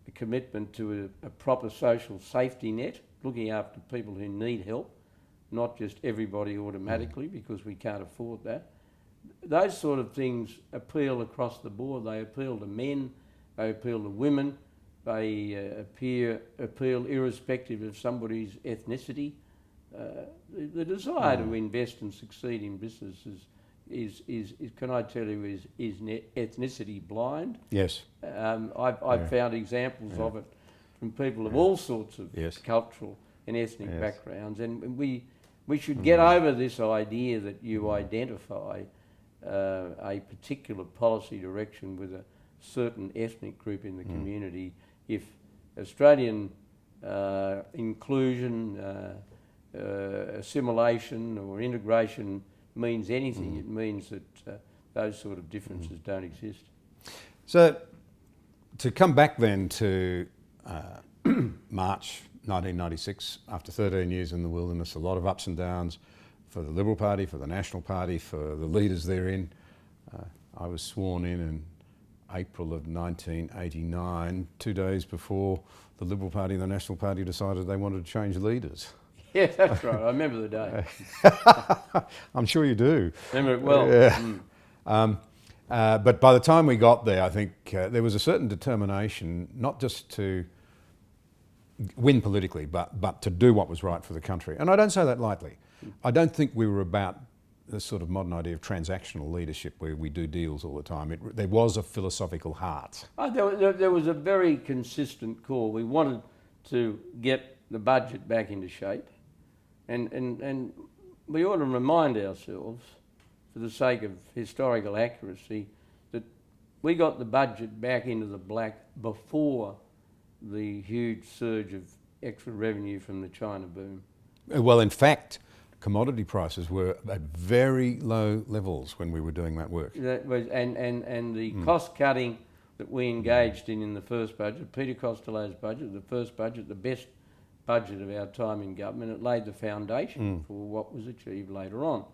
a commitment to a proper social safety net, looking after people who need help, not just everybody automatically, because we can't afford that. Those sort of things appeal across the board. They appeal to men, they appeal to women, they appeal irrespective of somebody's ethnicity. The desire to invest and succeed in business is can I tell you, is ethnicity blind. Yes. I've found examples of it from people of all sorts of cultural and ethnic backgrounds, and we should get over this idea that you identify a particular policy direction with a certain ethnic group in the community. If Australian inclusion, assimilation or integration means anything, it means that those sort of differences don't exist. So, to come back then to March 1996, after 13 years in the wilderness, a lot of ups and downs for the Liberal Party, for the National Party, for the leaders therein. I was sworn in April of 1989, 2 days before the Liberal Party and the National Party decided they wanted to change leaders. Yeah, that's right. I remember the day. I'm sure you do. Remember it well. Yeah. But by the time we got there, I think there was a certain determination, not just to win politically, but to do what was right for the country. And I don't say that lightly. I don't think we were about this sort of modern idea of transactional leadership where we do deals all the time. There was a philosophical heart. There was a very consistent call. We wanted to get the budget back into shape. And we ought to remind ourselves, for the sake of historical accuracy, that we got the budget back into the black before the huge surge of extra revenue from the China boom. Well, in fact, commodity prices were at very low levels when we were doing that work. That was, and the cost cutting that we engaged in the first budget, Peter Costello's budget, the first budget, the best budget of our time in government, it laid the foundation for what was achieved later on.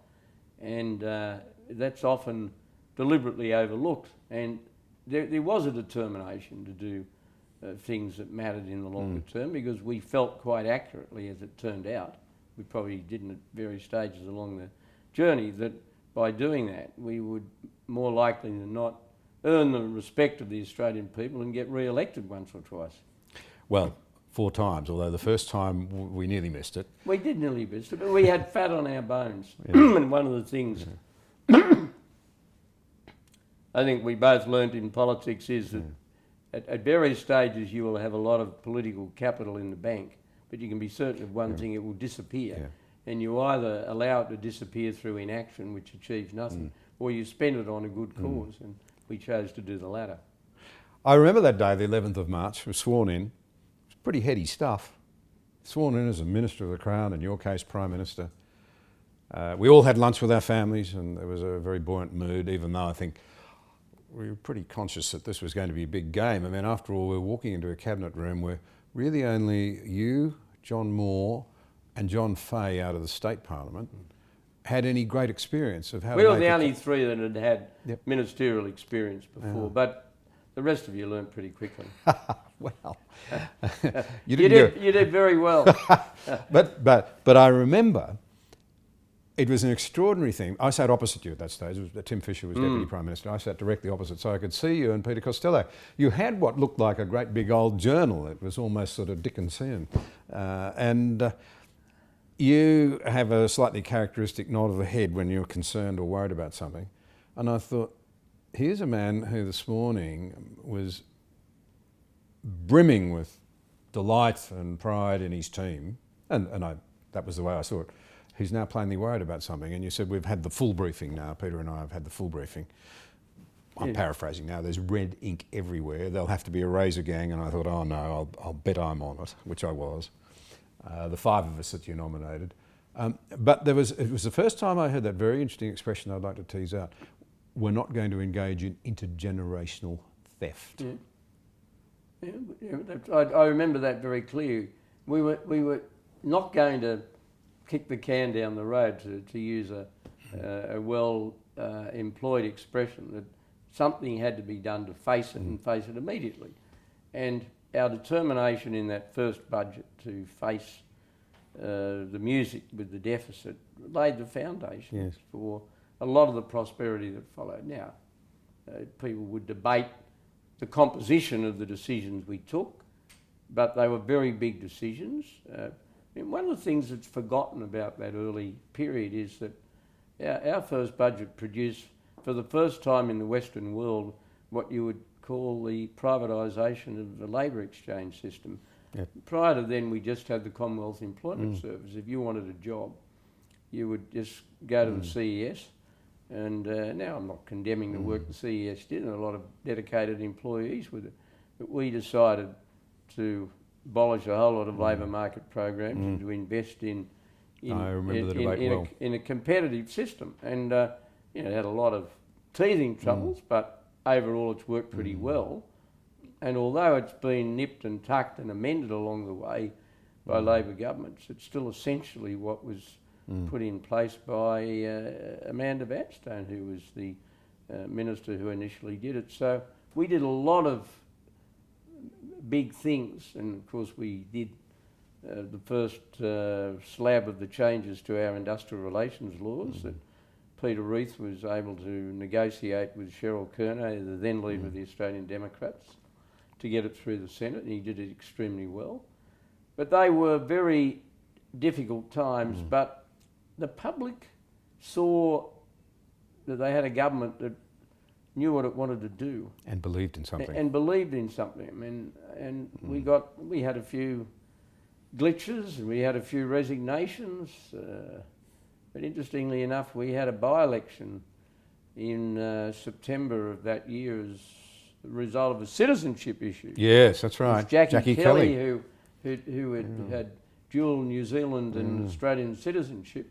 And that's often deliberately overlooked. And there was a determination to do things that mattered in the longer term, because we felt quite accurately, as it turned out, we probably didn't at various stages along the journey, that by doing that we would more likely than not earn the respect of the Australian people and get re-elected once or twice. Well, 4 times, although the first time we nearly missed it. We did nearly miss it, but we had fat on our bones. And one of the things I think we both learnt in politics is that at various stages you will have a lot of political capital in the bank, but you can be certain of one thing: it will disappear. And you either allow it to disappear through inaction, which achieves nothing, or you spend it on a good cause, and we chose to do the latter. I remember that day, the 11th of March, I was sworn in. It was pretty heady stuff. Sworn in as a Minister of the Crown, in your case, Prime Minister. We all had lunch with our families, and there was a very buoyant mood, even though I think we were pretty conscious that this was going to be a big game. I mean, after all, we were walking into a cabinet room where really only you, John Moore, and John Fay out of the State Parliament had any great experience of how we were the only 3 that had ministerial experience before, but the rest of you learnt pretty quickly. Well, you did very well. but I remember it was an extraordinary thing. I sat opposite you at that stage. Tim Fischer was Deputy Prime Minister. I sat directly opposite, so I could see you and Peter Costello. You had what looked like a great big old journal. It was almost sort of Dickensian. And you have a slightly characteristic nod of the head when you're concerned or worried about something. And I thought, here's a man who this morning was brimming with delight and pride in his team. And that was the way I saw it. who's now plainly worried about something, and you said we've had the full briefing now, Peter and I have had the full briefing. I'm paraphrasing now, there's red ink everywhere, there'll have to be a razor gang, and I thought, oh no, I'll bet I'm on it, which I was. The 5 of us that you nominated. But it was the first time I heard that very interesting expression I'd like to tease out. We're not going to engage in intergenerational theft. I remember that very clearly. We were not going to kick the can down the road, to use a well employed expression, that something had to be done to face it and face it immediately. And our determination in that first budget to face the music with the deficit laid the foundations for a lot of the prosperity that followed. Now, people would debate the composition of the decisions we took, but they were very big decisions. And one of the things that's forgotten about that early period is that our first budget produced, for the first time in the Western world, what you would call the privatisation of the labour exchange system. Yep. Prior to then, we just had the Commonwealth Employment Service. If you wanted a job, you would just go to the CES. And now I'm not condemning the work the CES did, and a lot of dedicated employees with it. But we decided to abolish a whole lot of labour market programs and to invest in a competitive system. And it had a lot of teething troubles, but overall it's worked pretty well. And although it's been nipped and tucked and amended along the way by Labor governments, it's still essentially what was put in place by Amanda Vanstone, who was the minister who initially did it. So we did a lot of big things, and of course we did the first slab of the changes to our industrial relations laws that Peter Reith was able to negotiate with Cheryl Kernay, the then leader of the Australian Democrats, to get it through the Senate, and he did it extremely well. But they were very difficult times, but the public saw that they had a government that knew what it wanted to do. And believed in something. And believed in something. And we had a few glitches, and we had a few resignations, but interestingly enough, we had a by-election in September of that year as the result of a citizenship issue. Yes, that's right. Jackie Kelly, who had dual New Zealand and Australian citizenship.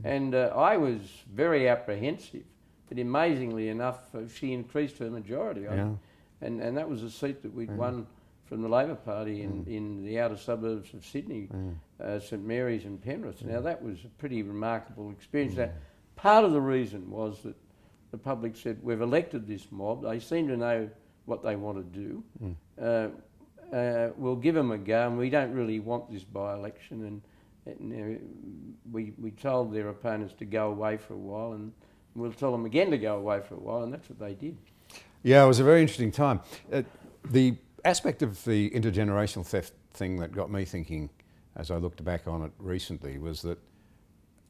And I was very apprehensive, but amazingly enough, she increased her majority. And that was a seat that we'd won from the Labor Party in the outer suburbs of Sydney, St Mary's and Penrith. Now that was a pretty remarkable experience. Now, part of the reason was that the public said, we've elected this mob, they seem to know what they want to do, we'll give them a go, and we don't really want this by-election. And we told their opponents to go away for a while, and we'll tell them again to go away for a while, and that's what they did. Yeah, it was a very interesting time. The aspect of the intergenerational theft thing that got me thinking, as I looked back on it recently, was that,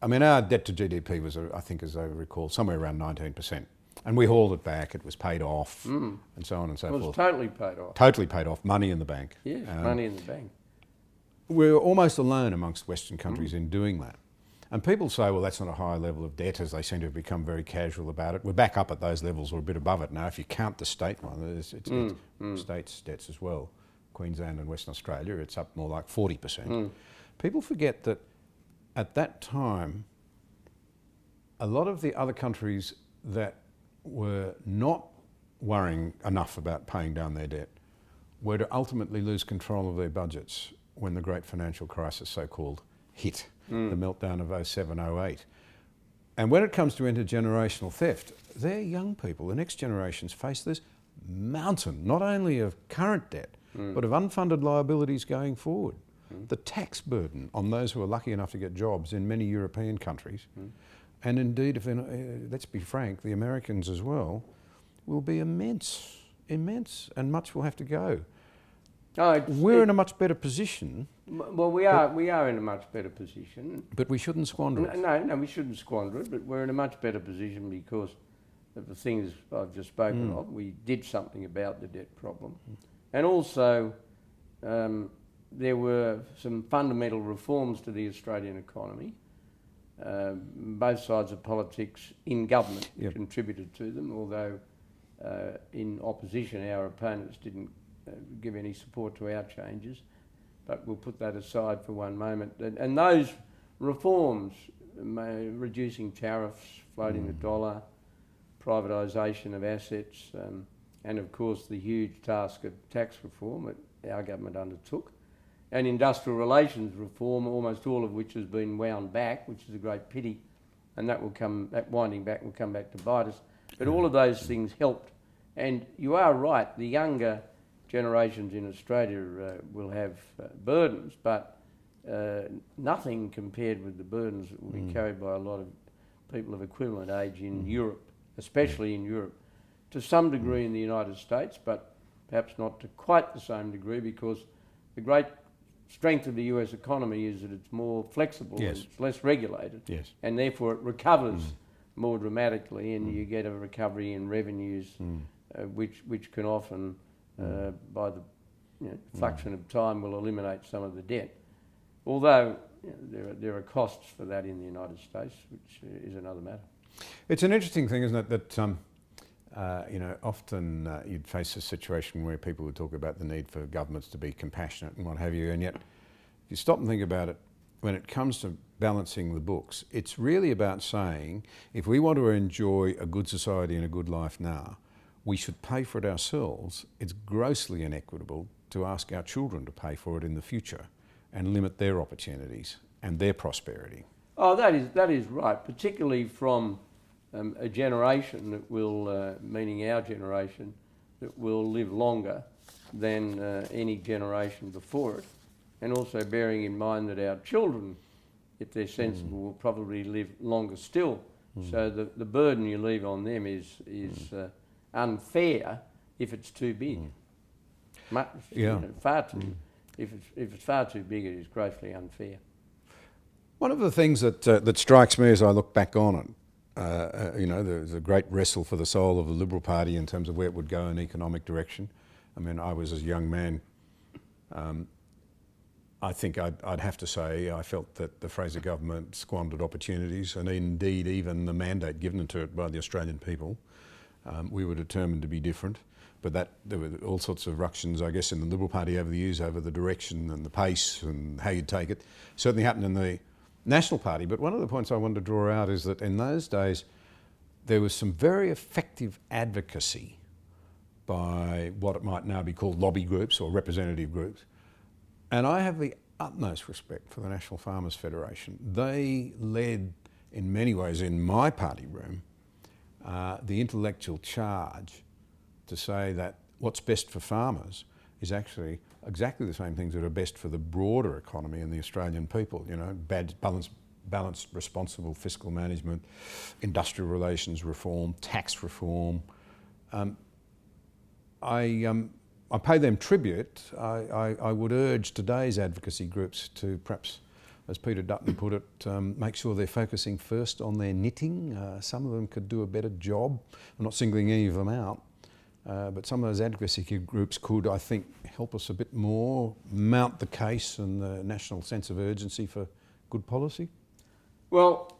I mean, our debt to GDP was, I think, as I recall, somewhere around 19%. And we hauled it back, it was paid off, and so on and so forth. It was totally paid off. Totally paid off, money in the bank. Yes, money in the bank. We're almost alone amongst Western countries in doing that. And people say, well, that's not a high level of debt, as they seem to have become very casual about it. We're back up at those levels, or a bit above it now. If you count the state one, it's states' debts as well. Queensland and Western Australia, it's up more like 40%. People forget that at that time, a lot of the other countries that were not worrying enough about paying down their debt were to ultimately lose control of their budgets when the great financial crisis, so-called, hit, the meltdown of 07-08. And when it comes to intergenerational theft, their young people, the next generations, face this mountain, not only of current debt, but of unfunded liabilities going forward. The tax burden on those who are lucky enough to get jobs in many European countries, and indeed, let's be frank, the Americans as well, will be immense, and much will have to go. We're in a much better position. Well, we are in a much better position. But we shouldn't squander it. No, we shouldn't squander it, but we're in a much better position because of the things I've just spoken of. We did something about the debt problem. And also, there were some fundamental reforms to the Australian economy both sides of politics in government Yep. contributed to them, although in opposition our opponents didn't give any support to our changes. But we'll put that aside for one moment. And those reforms, reducing tariffs, floating the dollar, privatisation of assets, and of course the huge task of tax reform that our government undertook, and industrial relations reform, almost all of which has been wound back, which is a great pity, and that winding back will come back to bite us. But all of those things helped. And you are right, the younger generations in Australia will have burdens, but nothing compared with the burdens that will be carried by a lot of people of equivalent age in Europe, especially in Europe. To some degree in the United States, but perhaps not to quite the same degree, because the great strength of the US economy is that it's more flexible, Yes. and it's less regulated, Yes. and therefore it recovers more dramatically, and you get a recovery in revenues, which can often, by the function of time, will eliminate some of the debt. Although there are costs for that in the United States, which is another matter. It's an interesting thing, isn't it, that often you'd face a situation where people would talk about the need for governments to be compassionate and what have you, and yet if you stop and think about it, when it comes to balancing the books, it's really about saying if we want to enjoy a good society and a good life now, we should pay for it ourselves. It's grossly inequitable to ask our children to pay for it in the future and limit their opportunities and their prosperity. Oh, that is right, particularly from a generation that will, meaning our generation, that will live longer than any generation before it. And also bearing in mind that our children, if they're sensible, will probably live longer still. So the burden you leave on them is unfair if it's too big. Far too. If it's far too big, it is grossly unfair. One of the things that strikes me as I look back on it, there's a great wrestle for the soul of the Liberal Party in terms of where it would go in economic direction. I mean, I was as a young man, I think I'd have to say I felt that the Fraser government squandered opportunities, and indeed even the mandate given to it by the Australian people. We were determined to be different, but there were all sorts of ructions, I guess, in the Liberal Party over the years over the direction and the pace and how you'd take it. Certainly happened in the National Party, but one of the points I wanted to draw out is that in those days there was some very effective advocacy by what it might now be called lobby groups or representative groups. And I have the utmost respect for the National Farmers Federation. They led, in many ways, in my party room, the intellectual charge to say that what's best for farmers is actually exactly the same things that are best for the broader economy and the Australian people. Balanced, responsible fiscal management, industrial relations reform, tax reform. I pay them tribute. I would urge today's advocacy groups to perhaps, as Peter Dutton put it, make sure they're focusing first on their knitting. Some of them could do a better job. I'm not singling any of them out, but some of those advocacy groups could, I think, help us a bit more, mount the case and the national sense of urgency for good policy. Well,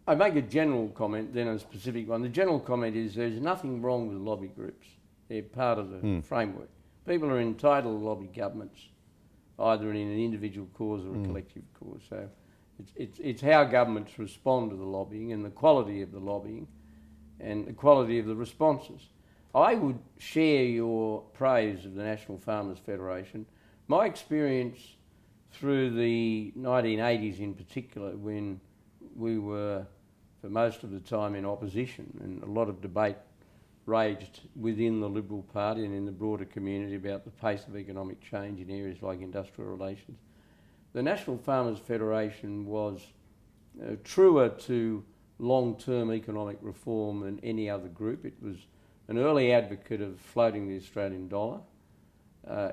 I make a general comment, then a specific one. The general comment is there's nothing wrong with lobby groups. They're part of the framework. People are entitled to lobby governments, either in an individual cause or a collective cause. So it's how governments respond to the lobbying and the quality of the lobbying and the quality of the responses. I would share your praise of the National Farmers Federation. My experience through the 1980s in particular, when we were for most of the time in opposition and a lot of debate raged within the Liberal Party and in the broader community about the pace of economic change in areas like industrial relations. The National Farmers Federation was truer to long-term economic reform than any other group. It was an early advocate of floating the Australian dollar.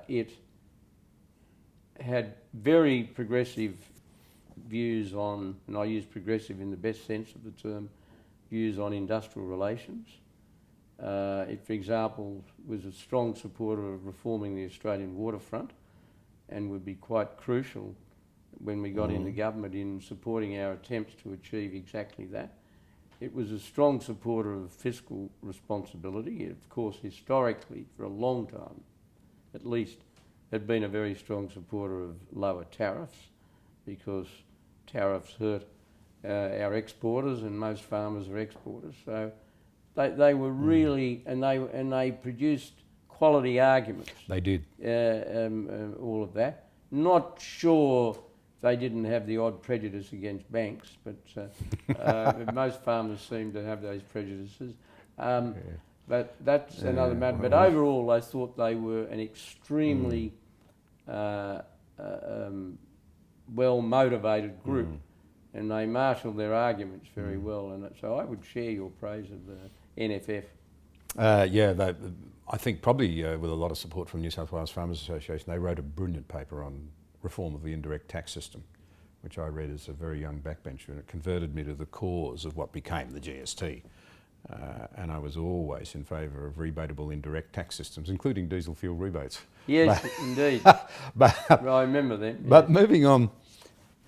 It had very progressive views on, and I use progressive in the best sense of the term, views on industrial relations. It, for example, was a strong supporter of reforming the Australian waterfront and would be quite crucial when we got into government in supporting our attempts to achieve exactly that. It was a strong supporter of fiscal responsibility. It, of course, historically, for a long time, at least, had been a very strong supporter of lower tariffs, because tariffs hurt our exporters, and most farmers are exporters. So they were really, and they produced quality arguments. They did. All of that. Not sure they didn't have the odd prejudice against banks, but most farmers seem to have those prejudices. But that's another matter. But overall, I thought they were an extremely well-motivated group, and they marshalled their arguments very well. And so I would share your praise of the NFF. I think probably with a lot of support from New South Wales Farmers Association, they wrote a brilliant paper on reform of the indirect tax system, which I read as a very young backbencher, and it converted me to the cause of what became the GST. And I was always in favour of rebatable indirect tax systems, including diesel fuel rebates. Yes, indeed. I remember them. Yeah. But moving on,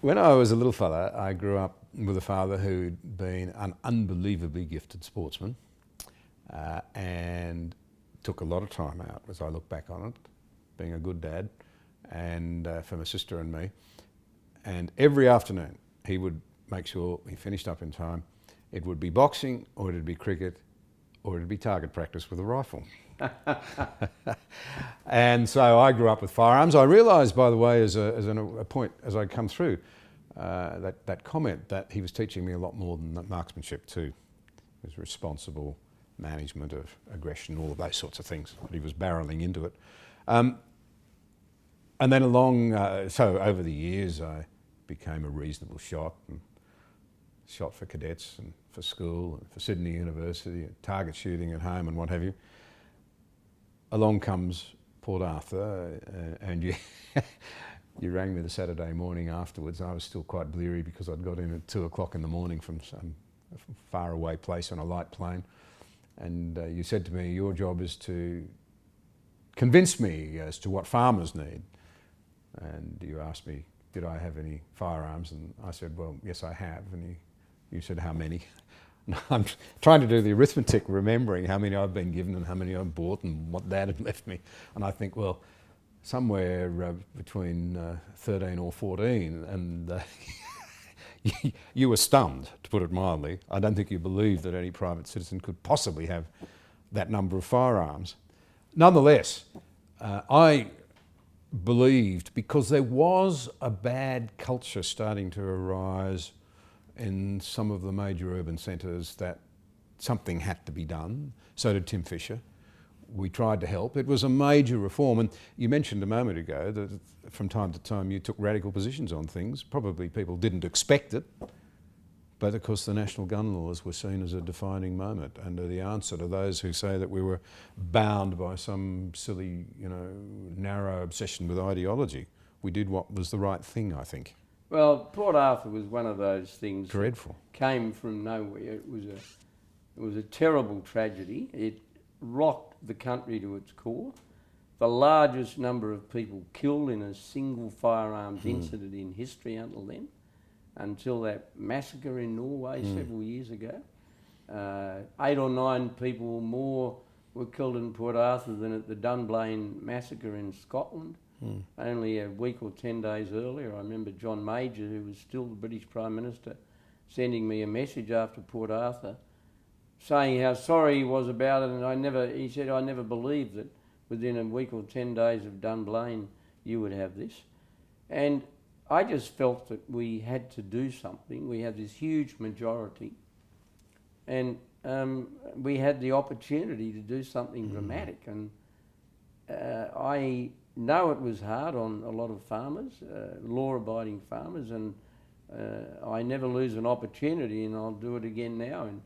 when I was a little fella, I grew up with a father who'd been an unbelievably gifted sportsman, and took a lot of time out, as I look back on it, being a good dad, and for my sister and me. And every afternoon he would make sure he finished up in time. It would be boxing, or it'd be cricket, or it'd be target practice with a rifle. And so I grew up with firearms. I realised, by the way, as a point as I come through, that comment, that he was teaching me a lot more than that marksmanship too. It was responsible management of aggression, all of those sorts of things. He was barrelling into it. And then so over the years, I became a reasonable shot, and shot for cadets and for school and for Sydney University, and target shooting at home and what have you. Along comes Port Arthur, and you rang me the Saturday morning afterwards. I was still quite bleary because I'd got in at 2 o'clock in the morning from some faraway place on a light plane. And you said to me, your job is to convince me as to what farmers need. And you asked me, did I have any firearms? And I said, well, yes, I have. And you said, how many? And I'm trying to do the arithmetic, remembering how many I've been given and how many I've bought and what Dad had left me. And I think, well, somewhere between 13 or 14. And you were stunned, to put it mildly. I don't think you believed that any private citizen could possibly have that number of firearms. Nonetheless, I believed, because there was a bad culture starting to arise in some of the major urban centres, that something had to be done. So did Tim Fisher. We tried to help. It was a major reform, and you mentioned a moment ago that from time to time you took radical positions on things. Probably people didn't expect it, but of course the national gun laws were seen as a defining moment, and the answer to those who say that we were bound by some silly, narrow obsession with ideology. We did what was the right thing, I think. Well, Port Arthur was one of those things. Dreadful. That came from nowhere. It was a terrible tragedy. It rocked the country to its core. The largest number of people killed in a single firearms incident in history until that massacre in Norway several years ago. 8 or 9 people more were killed in Port Arthur than at the Dunblane massacre in Scotland. Only a week or 10 days earlier, I remember John Major, who was still the British Prime Minister, sending me a message after Port Arthur saying how sorry he was about it, and he said, I never believed that within a week or 10 days of Dunblane you would have this. And I just felt that we had to do something. We had this huge majority, and we had the opportunity to do something dramatic. And I know it was hard on a lot of farmers, law-abiding farmers, and I never lose an opportunity, and I'll do it again now, and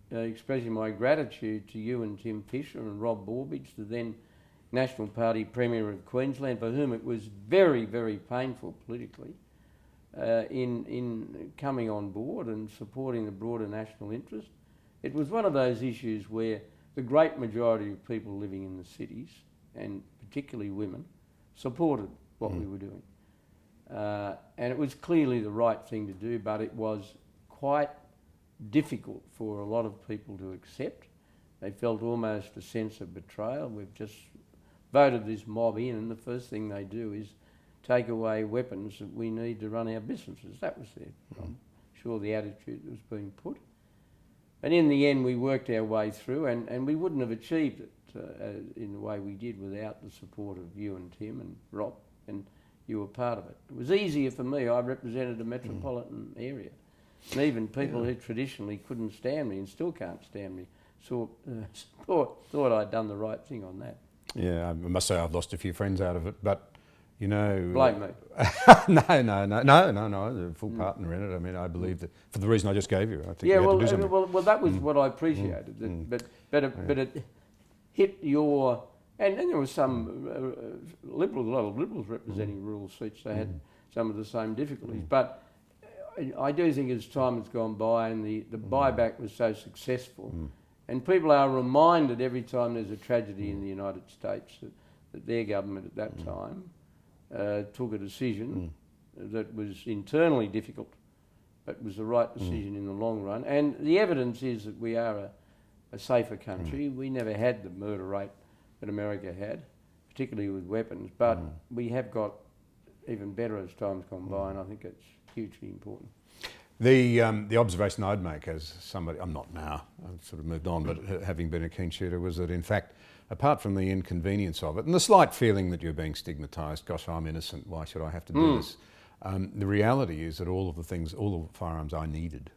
expressing my gratitude to you and Tim Fisher and Rob Borbidge, the then National Party Premier of Queensland, for whom it was very, very painful politically, in coming on board and supporting the broader national interest. It was one of those issues where the great majority of people living in the cities, and particularly women, supported what we were doing. And it was clearly the right thing to do, but it was quite difficult for a lot of people to accept. They felt almost a sense of betrayal. We've just voted this mob in, and the first thing they do is take away weapons that we need to run our businesses. That was I'm sure the attitude that was being put. And in the end, we worked our way through, and we wouldn't have achieved it in the way we did without the support of you and Tim and Rob, and you were part of it. It was easier for me. I represented a metropolitan area. And even people who traditionally couldn't stand me and still can't stand me thought I'd done the right thing on that. Yeah, I must say I've lost a few friends out of it, but you know... Blame me. No, full partner in it. I mean, I believe that for the reason I just gave you. I think you had to do something. Well, that was what I appreciated. But it hit your... And there was some Liberals, a lot of Liberals representing rural seats. They had some of the same difficulties. But I do think as time has gone by and the buyback was so successful, and people are reminded every time there's a tragedy in the United States that their government at that time took a decision that was internally difficult, but was the right decision in the long run. And the evidence is that we are a safer country. We never had the murder rate that America had, particularly with weapons, but we have got even better as time's gone by, and I think it's hugely important. The observation I'd make as somebody, I'm not now, I've sort of moved on, but having been a keen shooter, was that in fact, apart from the inconvenience of it and the slight feeling that you're being stigmatised, gosh, I'm innocent, why should I have to do this? The reality is that all of the firearms I needed,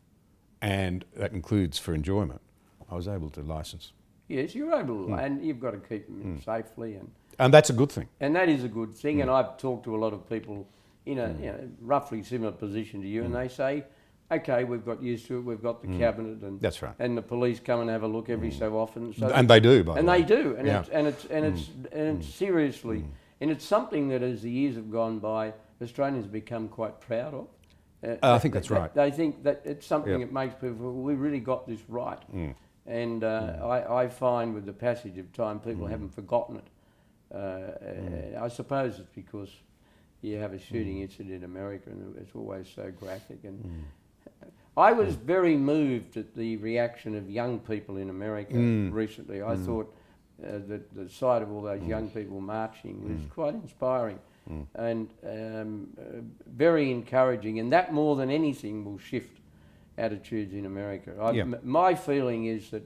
and that includes for enjoyment, I was able to licence. Yes, you're able to, and you've got to keep them safely. And that's a good thing. And that is a good thing, and I've talked to a lot of people in a roughly similar position to you, and they say, okay, we've got used to it, we've got the cabinet, and that's right, and the police come and have a look every so often. So and they do, by the way. They do, and it's seriously, and it's something that as the years have gone by, Australians have become quite proud of. I think that's right. They think that it's something that makes people, well, we really got this right. And I find with the passage of time, people haven't forgotten it. I suppose it's because you have a shooting incident in America, and it's always so graphic. And I was very moved at the reaction of young people in America recently. I thought that the sight of all those young people marching was quite inspiring and very encouraging. And that more than anything will shift attitudes in America. My feeling is that,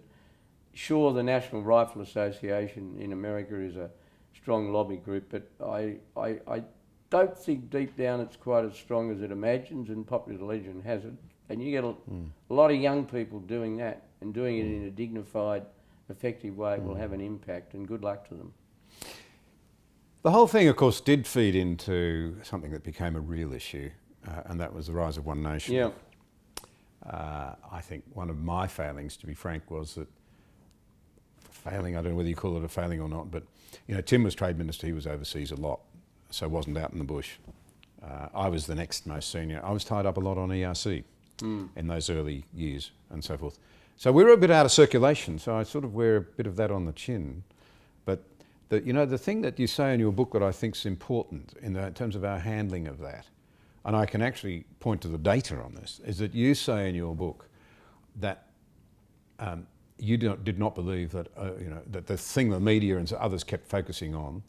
sure, the National Rifle Association in America is a strong lobby group, but I don't think deep down it's quite as strong as it imagines, and popular legend has it. And you get a lot of young people doing that, and doing it in a dignified, effective way will have an impact, and good luck to them. The whole thing, of course, did feed into something that became a real issue, and that was the rise of One Nation. Yeah. I think one of my failings, to be frank, was that I don't know whether you call it a failing or not, but Tim was Trade Minister, he was overseas a lot, so wasn't out in the bush. I was the next most senior. I was tied up a lot on ERC in those early years and so forth. So we were a bit out of circulation, so I sort of wear a bit of that on the chin. But the thing that you say in your book that I think is important in terms of our handling of that, and I can actually point to the data on this, is that you say in your book that you did not believe that that the thing the media and others kept focusing on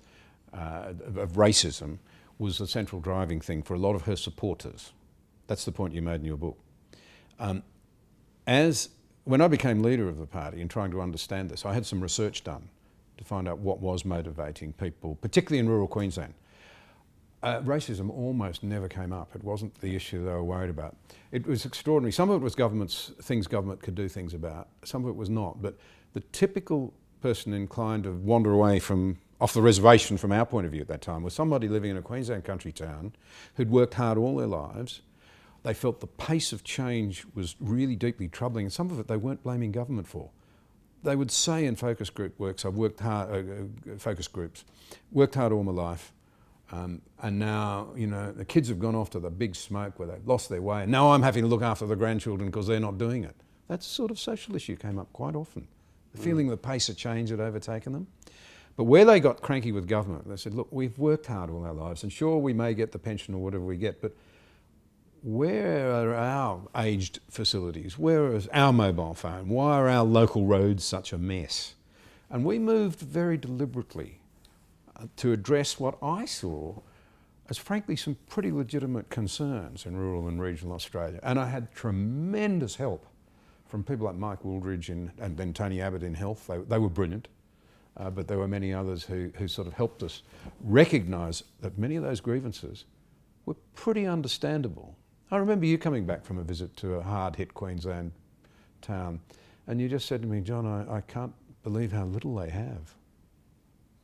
of racism was the central driving thing for a lot of her supporters. That's the point you made in your book. When I became leader of the party and trying to understand this, I had some research done to find out what was motivating people, particularly in rural Queensland. Racism almost never came up. It wasn't the issue they were worried about. It was extraordinary. Some of it was things government could do things about. Some of it was not. But the typical person inclined to wander away off the reservation from our point of view at that time was somebody living in a Queensland country town who'd worked hard all their lives. They felt the pace of change was really deeply troubling, and some of it they weren't blaming government for. They would say in focus group works, I've worked hard, focus groups, worked hard all my life, and now, the kids have gone off to the big smoke where they've lost their way, and now I'm having to look after the grandchildren because they're not doing it. That sort of social issue came up quite often. The feeling the pace of change had overtaken them. But where they got cranky with government, they said, look, we've worked hard all our lives, and sure, we may get the pension or whatever we get, but where are our aged facilities? Where is our mobile phone? Why are our local roads such a mess? And we moved very deliberately to address what I saw as frankly some pretty legitimate concerns in rural and regional Australia. And I had tremendous help from people like Mike Wooldridge and then Tony Abbott in health. They were brilliant, but there were many others who sort of helped us recognise that many of those grievances were pretty understandable. I remember you coming back from a visit to a hard-hit Queensland town, and you just said to me, John, I can't believe how little they have.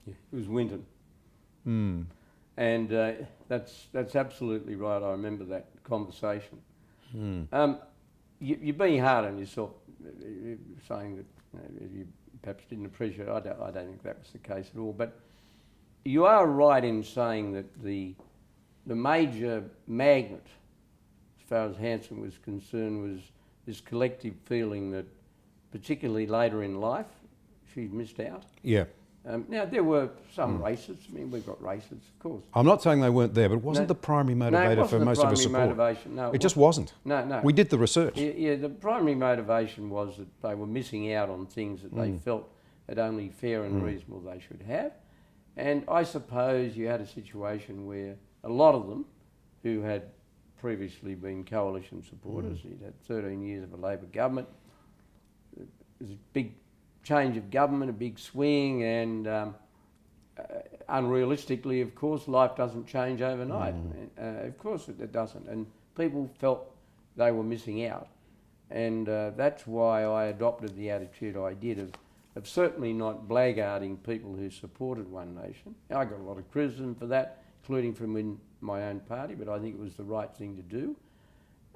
Yeah, it was Winton. Mm. And that's absolutely right. I remember that conversation. Mm. You're being hard on yourself, saying that you perhaps didn't appreciate it. I don't think that was the case at all. But you are right in saying that the major magnet, as far as Hanson was concerned, was this collective feeling that, particularly later in life, she missed out. Yeah. Now, there were some racists. I mean, we've got racists, of course. I'm not saying they weren't there, but it wasn't the primary motivator for most of us support. Motivation. No, it just wasn't. No. We did the research. Yeah, the primary motivation was that they were missing out on things that they felt that only fair and reasonable they should have. And I suppose you had a situation where a lot of them, who had previously been coalition supporters, you'd had 13 years of a Labor government, there's a big change of government, a big swing, and unrealistically, of course, life doesn't change overnight. Of course it doesn't. And people felt they were missing out. And that's why I adopted the attitude I did of certainly not blackguarding people who supported One Nation. I got a lot of criticism for that, including from in my own party, but I think it was the right thing to do.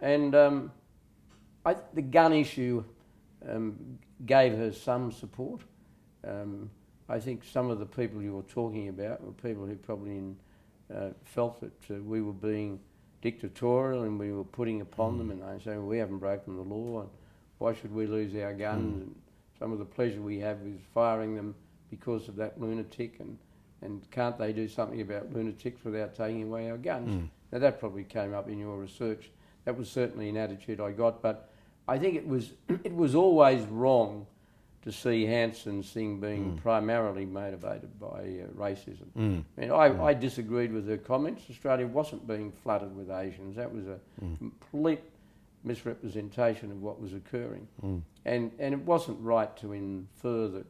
And the gun issue gave her some support. I think some of the people you were talking about were people who probably felt that we were being dictatorial and we were putting upon them, and they say, well, we haven't broken the law, and why should we lose our guns? And some of the pleasure we have is firing them because of that lunatic, and can't they do something about lunatics without taking away our guns? Now, that probably came up in your research. That was certainly an attitude I got, but I think it was always wrong to see Hanson's thing being primarily motivated by racism. I disagreed with her comments. Australia wasn't being flooded with Asians. That was a complete misrepresentation of what was occurring. And it wasn't right to infer that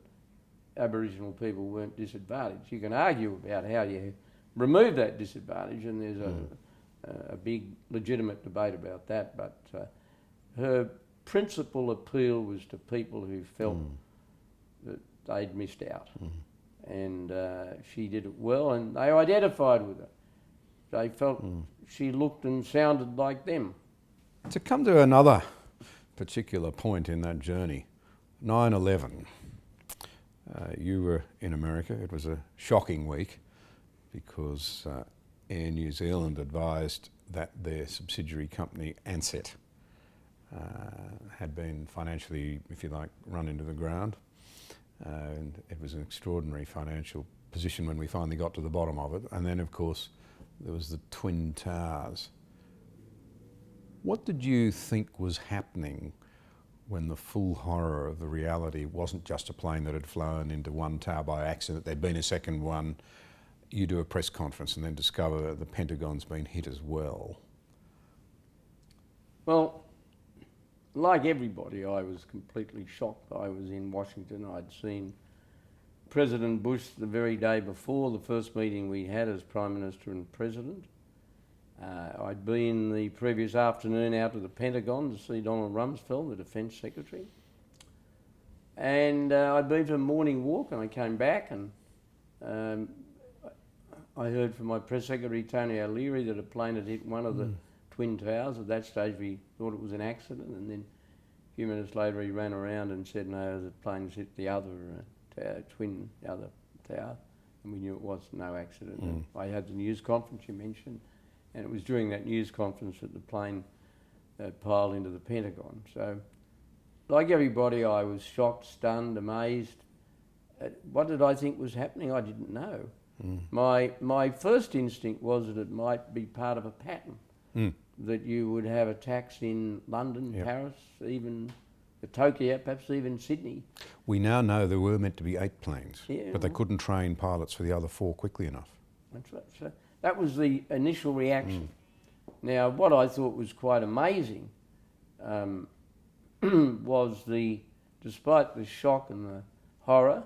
Aboriginal people weren't disadvantaged. You can argue about how you remove that disadvantage, and there's a big legitimate debate about that, but her principal appeal was to people who felt that they'd missed out. And she did it well, and they identified with her. They felt she looked and sounded like them. To come to another particular point in that journey, 9/11. You were in America. It was a shocking week because Air New Zealand advised that their subsidiary company, Ansett, had been financially, if you like, run into the ground. And it was an extraordinary financial position when we finally got to the bottom of it. And then, of course, there was the Twin Towers. What did you think was happening when the full horror of the reality wasn't just a plane that had flown into one tower by accident, there'd been a second one, you do a press conference and then discover the Pentagon's been hit as well? Well, like everybody, I was completely shocked. I was in Washington. I'd seen President Bush the very day before, the first meeting we had as Prime Minister and President. I'd been the previous afternoon out to the Pentagon to see Donald Rumsfeld, the Defence Secretary. And I'd been for a morning walk, and I came back, and I heard from my Press Secretary, Tony O'Leary, that a plane had hit one of the Twin Towers. At that stage, we thought it was an accident, and then a few minutes later, he ran around and said, no, the plane's hit the other other tower, and we knew it was no accident. And I had the news conference you mentioned, and it was during that news conference that the plane piled into the Pentagon. So, like everybody, I was shocked, stunned, amazed. what did I think was happening? I didn't know. My first instinct was that it might be part of a pattern, that you would have attacks in London, Paris, even Tokyo, perhaps even Sydney. We now know there were meant to be 8 planes, Yeah, but they couldn't train pilots for the other 4 quickly enough. That's right. So that was the initial reaction. Now, what I thought was quite amazing was despite the shock and the horror,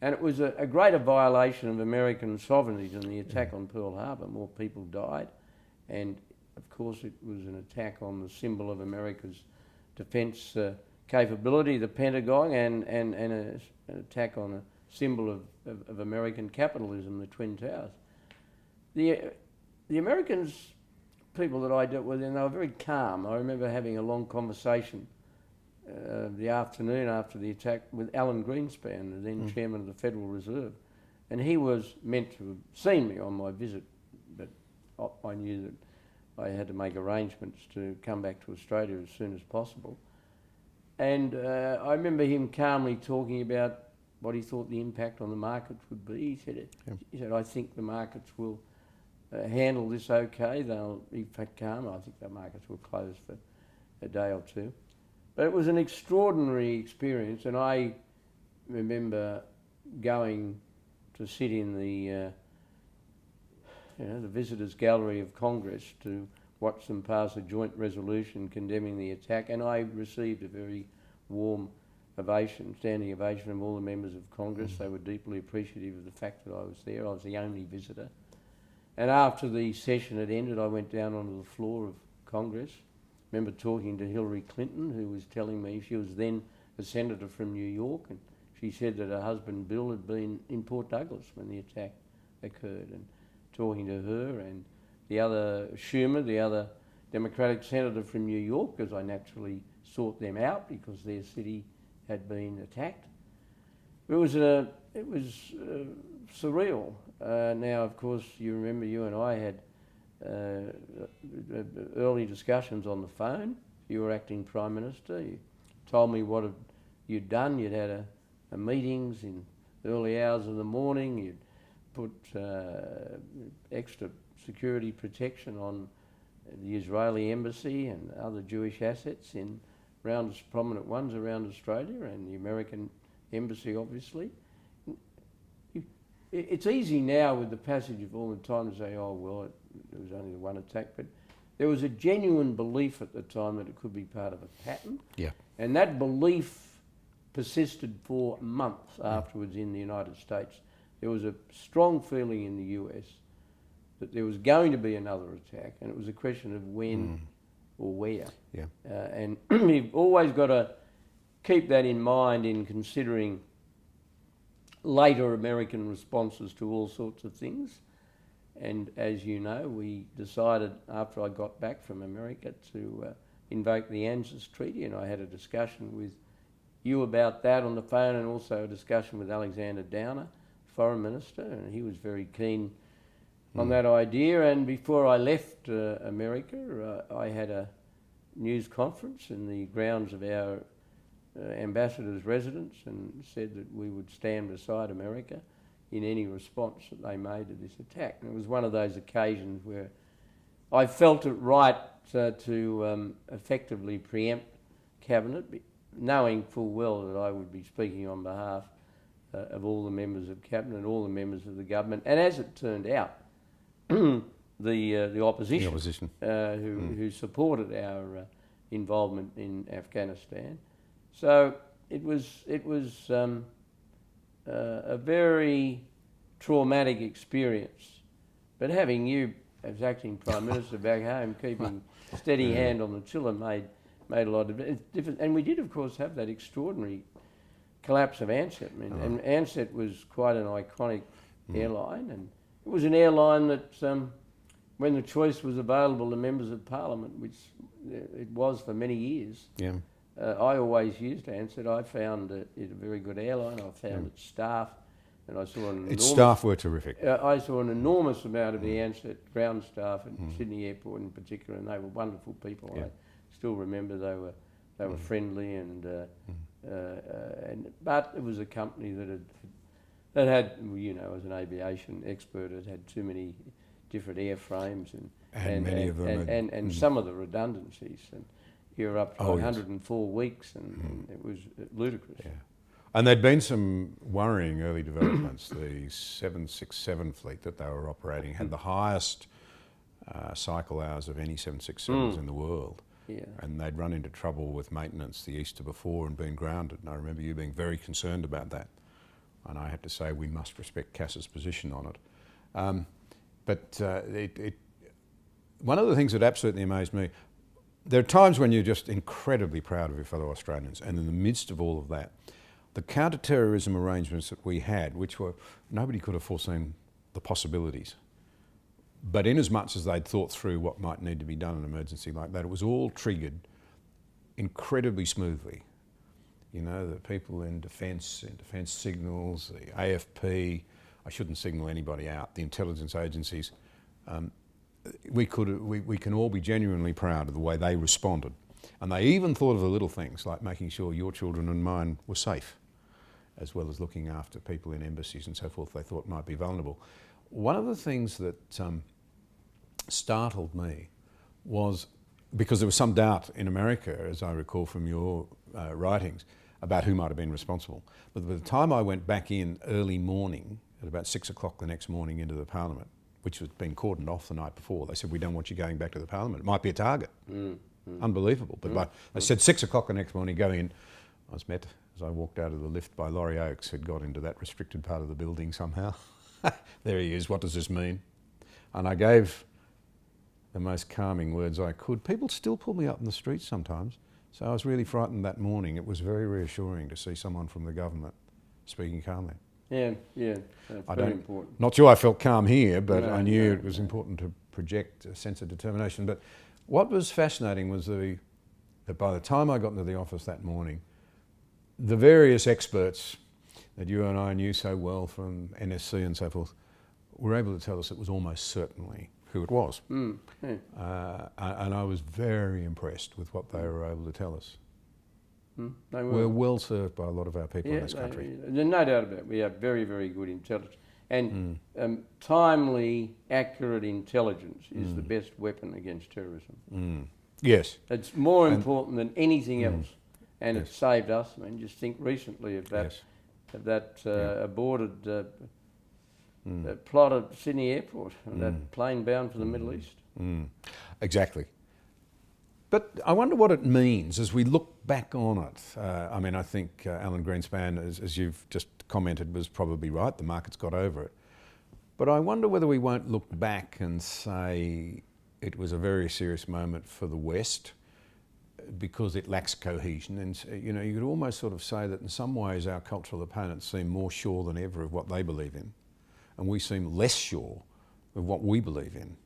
and it was a greater violation of American sovereignty than the attack on Pearl Harbor. More people died, and of course it was an attack on the symbol of America's defence capability, the Pentagon, and an attack on a symbol of American capitalism, the Twin Towers. The Americans, people that I dealt with, and they were very calm. I remember having a long conversation the afternoon after the attack with Alan Greenspan, the then chairman of the Federal Reserve, and he was meant to have seen me on my visit, but I knew that I had to make arrangements to come back to Australia as soon as possible. And I remember him calmly talking about what he thought the impact on the markets would be. He said, I think the markets will handle this okay. They'll be calm. I think the markets will close for a day or two. But it was an extraordinary experience, and I remember going to sit in the visitors' gallery of Congress to watch them pass a joint resolution condemning the attack, and I received a very warm ovation, standing ovation from all the members of Congress. They were deeply appreciative of the fact that I was there. I was the only visitor. And after the session had ended, I went down onto the floor of Congress. I remember talking to Hillary Clinton, who was telling me she was then a senator from New York, and she said that her husband Bill had been in Port Douglas when the attack occurred, and talking to her and the other Schumer, the other Democratic senator from New York, because I naturally sought them out because their city had been attacked. It was surreal. Now, of course, you remember you and I had early discussions on the phone. You were acting Prime Minister. You told me what you'd done. You'd had a meetings in early hours of the morning. You'd put extra security protection on the Israeli embassy and other Jewish assets in prominent ones around Australia, and the American embassy, obviously. It's easy now with the passage of all the time to say, oh, well, it was only the one attack, but there was a genuine belief at the time that it could be part of a pattern. Yeah. And that belief persisted for months afterwards in the United States. There was a strong feeling in the US that there was going to be another attack, and it was a question of when or where. Yeah. And you've always got to keep that in mind in considering later American responses to all sorts of things. And as you know, we decided after I got back from America to invoke the ANZUS Treaty, and I had a discussion with you about that on the phone, and also a discussion with Alexander Downer, Foreign Minister, and he was very keen on that idea. And before I left America, I had a news conference in the grounds of our ambassador's residence and said that we would stand beside America in any response that they made to this attack. And it was one of those occasions where I felt it right to effectively preempt Cabinet, knowing full well that I would be speaking on behalf of all the members of Cabinet, all the members of the government, and as it turned out, the opposition, who supported our involvement in Afghanistan. So it was a very traumatic experience. But having you as acting Prime Minister back home, keeping a steady hand on the tiller made a lot of difference. And we did, of course, have that extraordinary collapse of Ansett. I mean, and Ansett was quite an iconic airline, and it was an airline that, when the choice was available to members of Parliament, which it was for many years, I always used Ansett. I found it a very good airline. I found its staff, and I saw its staff were terrific. I saw an enormous amount of the Ansett ground staff at Sydney Airport in particular, and they were wonderful people. I still remember they were friendly, but it was a company that had It had, you know, as an aviation expert, it had too many different airframes And many of them and some of the redundancies. And you're up to 104 weeks, and it was ludicrous. Yeah. And there'd been some worrying early developments. The 767 fleet that they were operating had the highest cycle hours of any 767s in the world. Yeah. And they'd run into trouble with maintenance the Easter before and been grounded. And I remember you being very concerned about that. And I had to say we must respect CASA's position on it. One of the things that absolutely amazed me, there are times when you're just incredibly proud of your fellow Australians, and in the midst of all of that, the counter-terrorism arrangements that we had, which were, nobody could have foreseen the possibilities. But in as much as they'd thought through what might need to be done in an emergency like that, it was all triggered incredibly smoothly. You know, the people in defence signals, the AFP, I shouldn't signal anybody out, the intelligence agencies, we can all be genuinely proud of the way they responded. And they even thought of the little things like making sure your children and mine were safe, as well as looking after people in embassies and so forth they thought might be vulnerable. One of the things that startled me was, because there was some doubt in America, as I recall from your writings, about who might have been responsible. But by the time I went back in early morning, at about 6 o'clock the next morning into the Parliament, which had been cordoned off the night before, they said, we don't want you going back to the Parliament. It might be a target. Unbelievable. But they said 6 o'clock the next morning, go in. I was met, as I walked out of the lift, by Laurie Oakes, who'd got into that restricted part of the building somehow. There he is, what does this mean? And I gave the most calming words I could. People still pull me up in the streets sometimes. So I was really frightened that morning. It was very reassuring to see someone from the government speaking calmly. Yeah, that's very important. Not sure I felt calm here, but I knew it was important to project a sense of determination. But what was fascinating was that by the time I got into the office that morning, the various experts that you and I knew so well from NSC and so forth were able to tell us it was almost certainly who it was. And I was very impressed with what they were able to tell us. They were. We're well served by a lot of our people in this country. There's no doubt about it. We have very, very good intelligence. And timely, accurate intelligence is the best weapon against terrorism. Yes. It's more important than anything else. And it saved us. I mean, just think recently of that aborted plot at Sydney Airport, that plane bound for the Middle East. Exactly. But I wonder what it means as we look back on it. I mean, I think Alan Greenspan, as you've just commented, was probably right. The market's got over it. But I wonder whether we won't look back and say it was a very serious moment for the West because it lacks cohesion. And, you know, you could almost sort of say that in some ways our cultural opponents seem more sure than ever of what they believe in. And we seem less sure of what we believe in.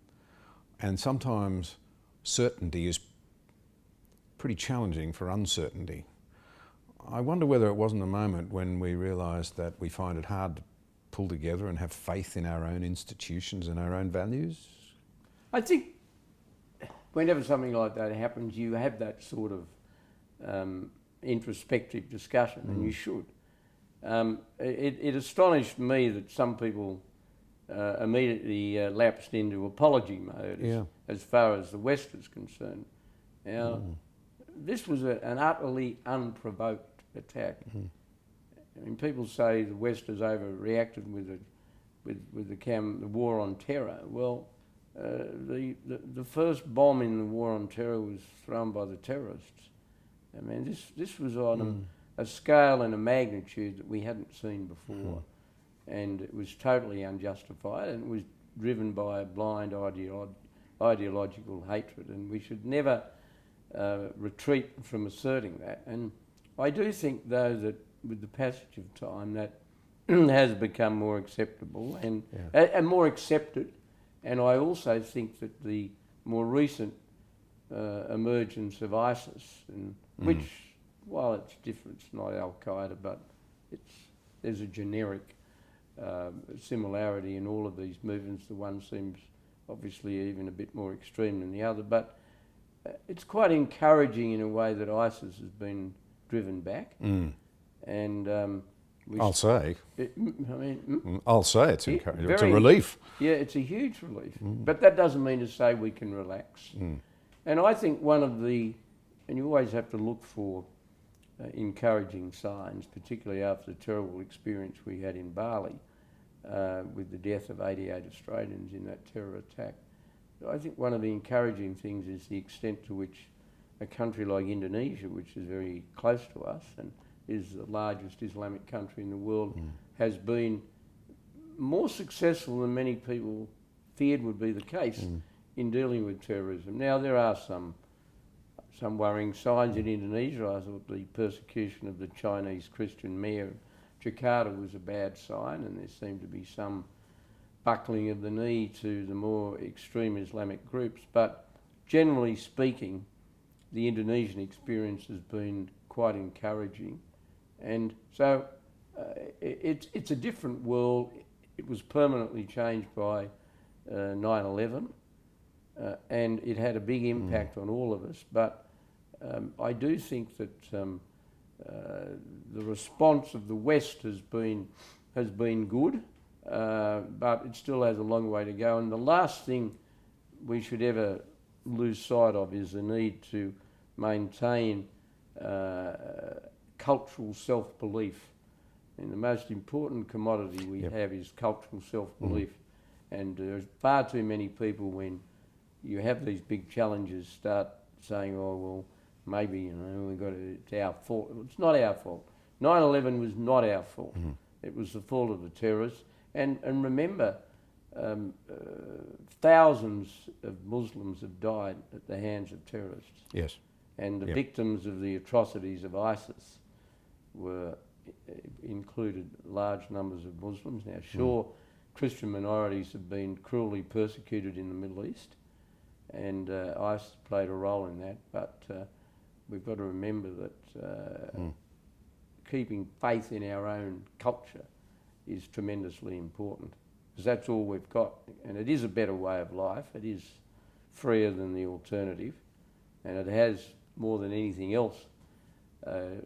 And sometimes certainty is pretty challenging for uncertainty. I wonder whether it wasn't a moment when we realised that we find it hard to pull together and have faith in our own institutions and our own values. I think whenever something like that happens, you have that sort of introspective discussion, and you should. It astonished me that some people immediately lapsed into apology mode as far as the West is concerned. Now, this was an utterly unprovoked attack. I mean, people say the West has overreacted with the war on terror. Well, the first bomb in the war on terror was thrown by the terrorists. I mean, this was on a scale and a magnitude that we hadn't seen before, and it was totally unjustified, and it was driven by a blind ideological hatred, and we should never retreat from asserting that. And I do think, though, that with the passage of time, that has become more acceptable and more accepted. And I also think that the more recent emergence of ISIS, which, while it's different, it's not Al-Qaeda, but there's a generic similarity in all of these movements. The one seems obviously even a bit more extreme than the other, but it's quite encouraging in a way that ISIS has been driven back. And I'll say. I'll say it's encouraging. It's a very- relief. Yeah, it's a huge relief. But that doesn't mean to say we can relax. And I think and you always have to look for encouraging signs, particularly after the terrible experience we had in Bali with the death of 88 Australians in that terror attack. I think one of the encouraging things is the extent to which a country like Indonesia, which is very close to us and is the largest Islamic country in the world, has been more successful than many people feared would be the case in dealing with terrorism. Now, there are some worrying signs in Indonesia. I thought the persecution of the Chinese Christian mayor of Jakarta was a bad sign, and there seemed to be some buckling of the knee to the more extreme Islamic groups. But generally speaking, the Indonesian experience has been quite encouraging. And so it's a different world. It was permanently changed by 9/11, and it had a big impact on all of us. But I do think that the response of the West has been good, but it still has a long way to go. And the last thing we should ever lose sight of is the need to maintain cultural self-belief. And the most important commodity we have is cultural self-belief. And there's far too many people, when you have these big challenges, start saying, oh, well, maybe, it's our fault. It's not our fault. 9/11 was not our fault. It was the fault of the terrorists. And remember, thousands of Muslims have died at the hands of terrorists. Yes. And the victims of the atrocities of ISIS included large numbers of Muslims. Now, sure, Christian minorities have been cruelly persecuted in the Middle East, and ISIS played a role in that, but we've got to remember that keeping faith in our own culture is tremendously important, because that's all we've got. And it is a better way of life. It is freer than the alternative, and it has, more than anything else,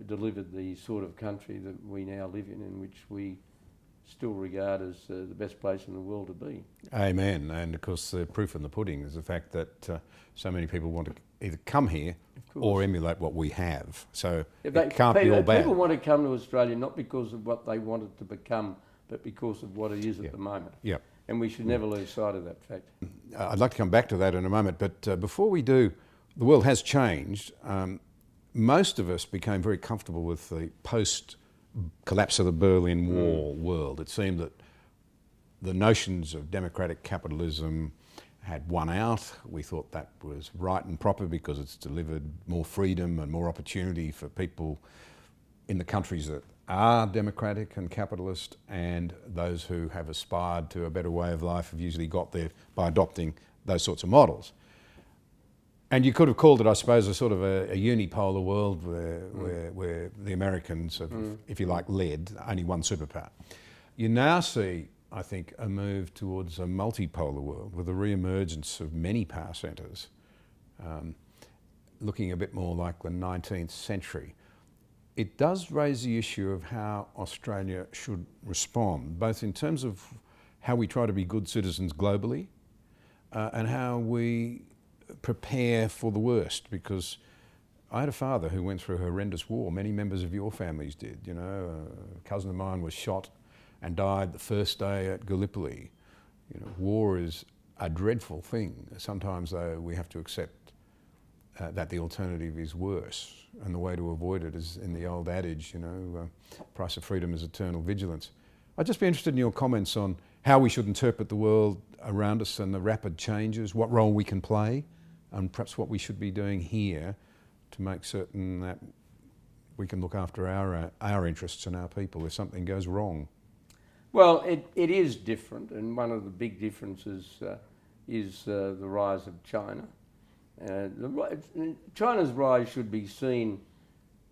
delivered the sort of country that we now live in which we still regard as the best place in the world to be. Amen. And of course, the proof in the pudding is the fact that so many people want to either come here or emulate what we have. So it can't be all bad. People want to come to Australia not because of what they wanted to become, but because of what it is at the moment. Yep. And we should never lose sight of that fact. I'd like to come back to that in a moment, but before we do, the world has changed. Most of us became very comfortable with the post-collapse of the Berlin Wall world. It seemed that the notions of democratic capitalism had won out. We thought that was right and proper because it's delivered more freedom and more opportunity for people in the countries that are democratic and capitalist, and those who have aspired to a better way of life have usually got there by adopting those sorts of models. And you could have called it, I suppose, a sort of a unipolar world where the Americans have, if you like, led only one superpower. You now see, I think, a move towards a multipolar world with the re-emergence of many power centres, looking a bit more like the 19th century. It does raise the issue of how Australia should respond, both in terms of how we try to be good citizens globally and how we prepare for the worst, because I had a father who went through a horrendous war. Many members of your families did. You know, a cousin of mine was shot and died the first day at Gallipoli. You know, war is a dreadful thing. Sometimes, though, we have to accept that the alternative is worse, and the way to avoid it is in the old adage, you know, price of freedom is eternal vigilance. I'd just be interested in your comments on how we should interpret the world around us and the rapid changes, what role we can play, and perhaps what we should be doing here to make certain that we can look after our interests and our people if something goes wrong. Well, it is different, and one of the big differences is the rise of China. China's rise should be seen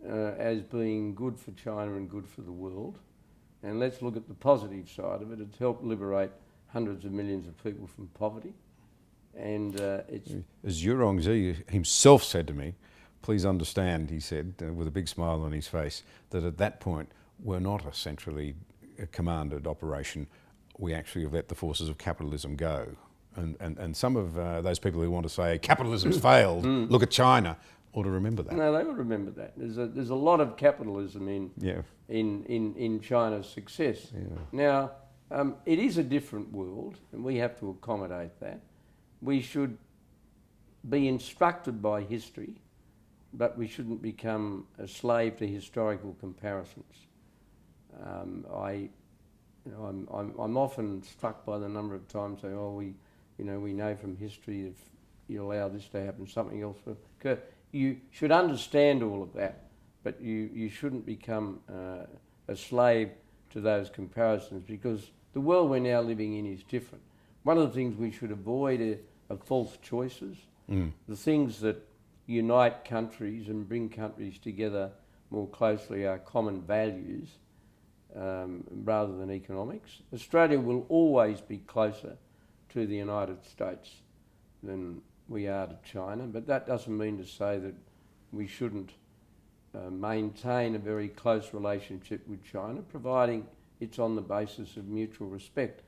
as being good for China and good for the world. And let's look at the positive side of it. It's helped liberate hundreds of millions of people from poverty. And it's... As Zhurongzi himself said to me, please understand, he said, with a big smile on his face, that at that point were not a centrally commanded operation. We actually have let the forces of capitalism go. And some of those people who want to say capitalism's failed, look at China, ought to remember that. No, they will remember that. There's a lot of capitalism in China's success. Yeah. Now, it is a different world, and we have to accommodate that. We should be instructed by history, but we shouldn't become a slave to historical comparisons. I'm often struck by the number of times they say, "Oh, we know from history if you allow this to happen, something else will occur." You should understand all of that, but you shouldn't become a slave to those comparisons, because the world we're now living in is different. One of the things we should avoid are false choices. The things that unite countries and bring countries together more closely are common values rather than economics. Australia will always be closer to the United States than we are to China, but that doesn't mean to say that we shouldn't maintain a very close relationship with China, providing it's on the basis of mutual respect.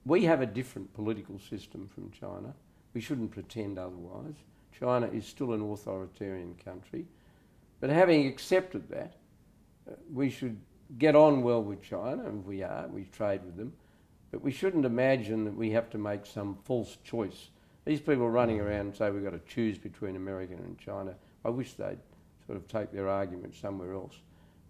We have a different political system from China. We shouldn't pretend otherwise. China is still an authoritarian country. But having accepted that, we should get on well with China, and we trade with them, but we shouldn't imagine that we have to make some false choice. These people running around and say we've got to choose between America and China, I wish they'd sort of take their argument somewhere else.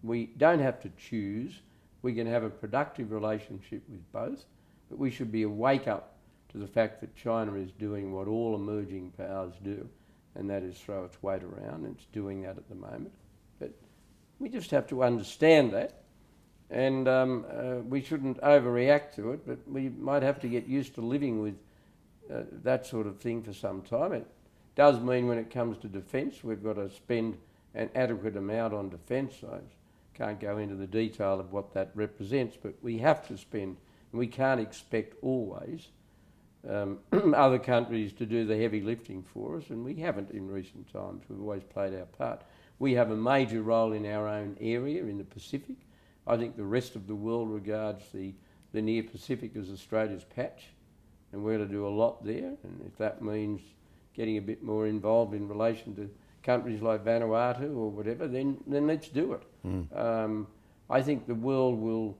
We don't have to choose. We can have a productive relationship with both, but we should be awake up to the fact that China is doing what all emerging powers do, and that is throw its weight around, and it's doing that at the moment. But we just have to understand that, and we shouldn't overreact to it, but we might have to get used to living with that sort of thing for some time. It does mean when it comes to defence, we've got to spend an adequate amount on defence. I can't go into the detail of what that represents, but we have to spend, and we can't expect always other countries to do the heavy lifting for us, and we haven't in recent times. We've always played our part. We have a major role in our own area in the Pacific. I think the rest of the world regards the near Pacific as Australia's patch, and we're going to do a lot there, and if that means getting a bit more involved in relation to countries like Vanuatu or whatever, then let's do it. I think the world will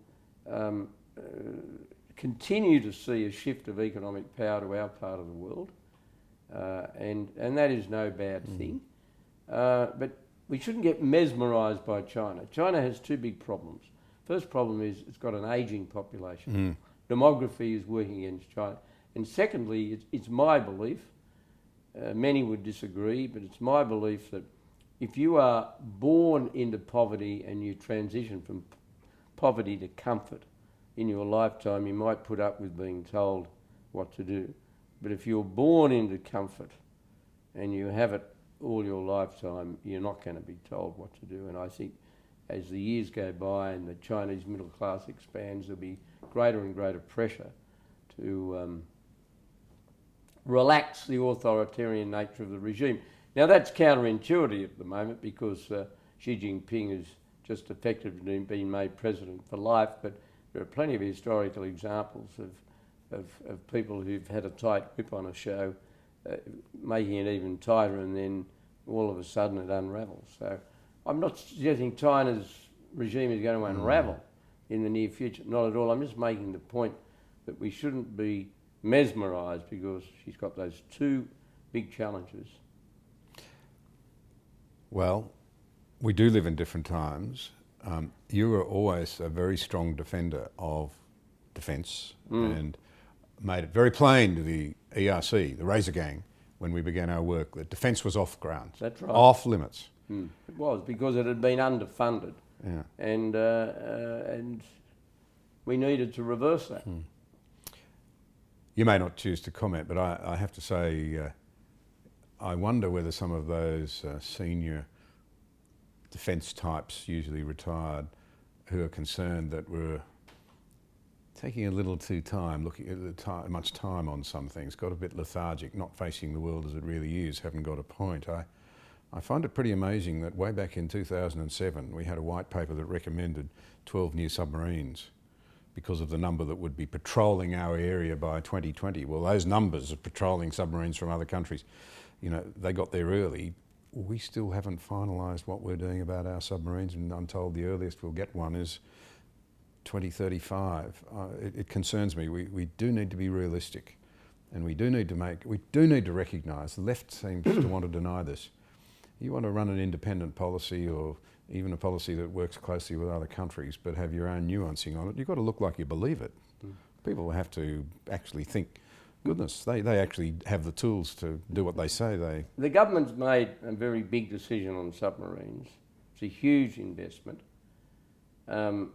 continue to see a shift of economic power to our part of the world, and that is no bad thing. But we shouldn't get mesmerised by China. China has two big problems. First problem is it's got an ageing population. Demography is working against China. And secondly, it's my belief, many would disagree, but it's my belief that if you are born into poverty and you transition from poverty to comfort in your lifetime, you might put up with being told what to do. But if you're born into comfort and you have it all your lifetime, you're not going to be told what to do. And I think as the years go by and the Chinese middle class expands, there'll be greater and greater pressure to relax the authoritarian nature of the regime. Now that's counterintuitive at the moment because Xi Jinping has just effectively been made president for life, but there are plenty of historical examples of people who've had a tight grip on a show, making it even tighter, and then all of a sudden it unravels. So I'm not suggesting China's regime is going to unravel in the near future, not at all. I'm just making the point that we shouldn't be mesmerised because she's got those two big challenges. Well, we do live in different times. You were always a very strong defender of defence and made it very plain to the ERC, the Razor Gang, when we began our work, that defence was off ground. That's right. Off limits. It was, because it had been underfunded. Yeah. And we needed to reverse that. You may not choose to comment, but I have to say, I wonder whether some of those senior defence types, usually retired, who are concerned that we're taking a little too much time on some things, got a bit lethargic, not facing the world as it really is, haven't got a point. I find it pretty amazing that way back in 2007 we had a white paper that recommended 12 new submarines because of the number that would be patrolling our area by 2020. Well, those numbers of patrolling submarines from other countries, you know, they got there early. We still haven't finalised what we're doing about our submarines, and I'm told the earliest we'll get one is 2035. It concerns me. We do need to be realistic, and we do need to recognise, the left seems to want to deny this. You want to run an independent policy, or even a policy that works closely with other countries but have your own nuancing on it, you've got to look like you believe it. People have to actually think, goodness, they actually have the tools to do what they say they... The government's made a very big decision on submarines. It's a huge investment. The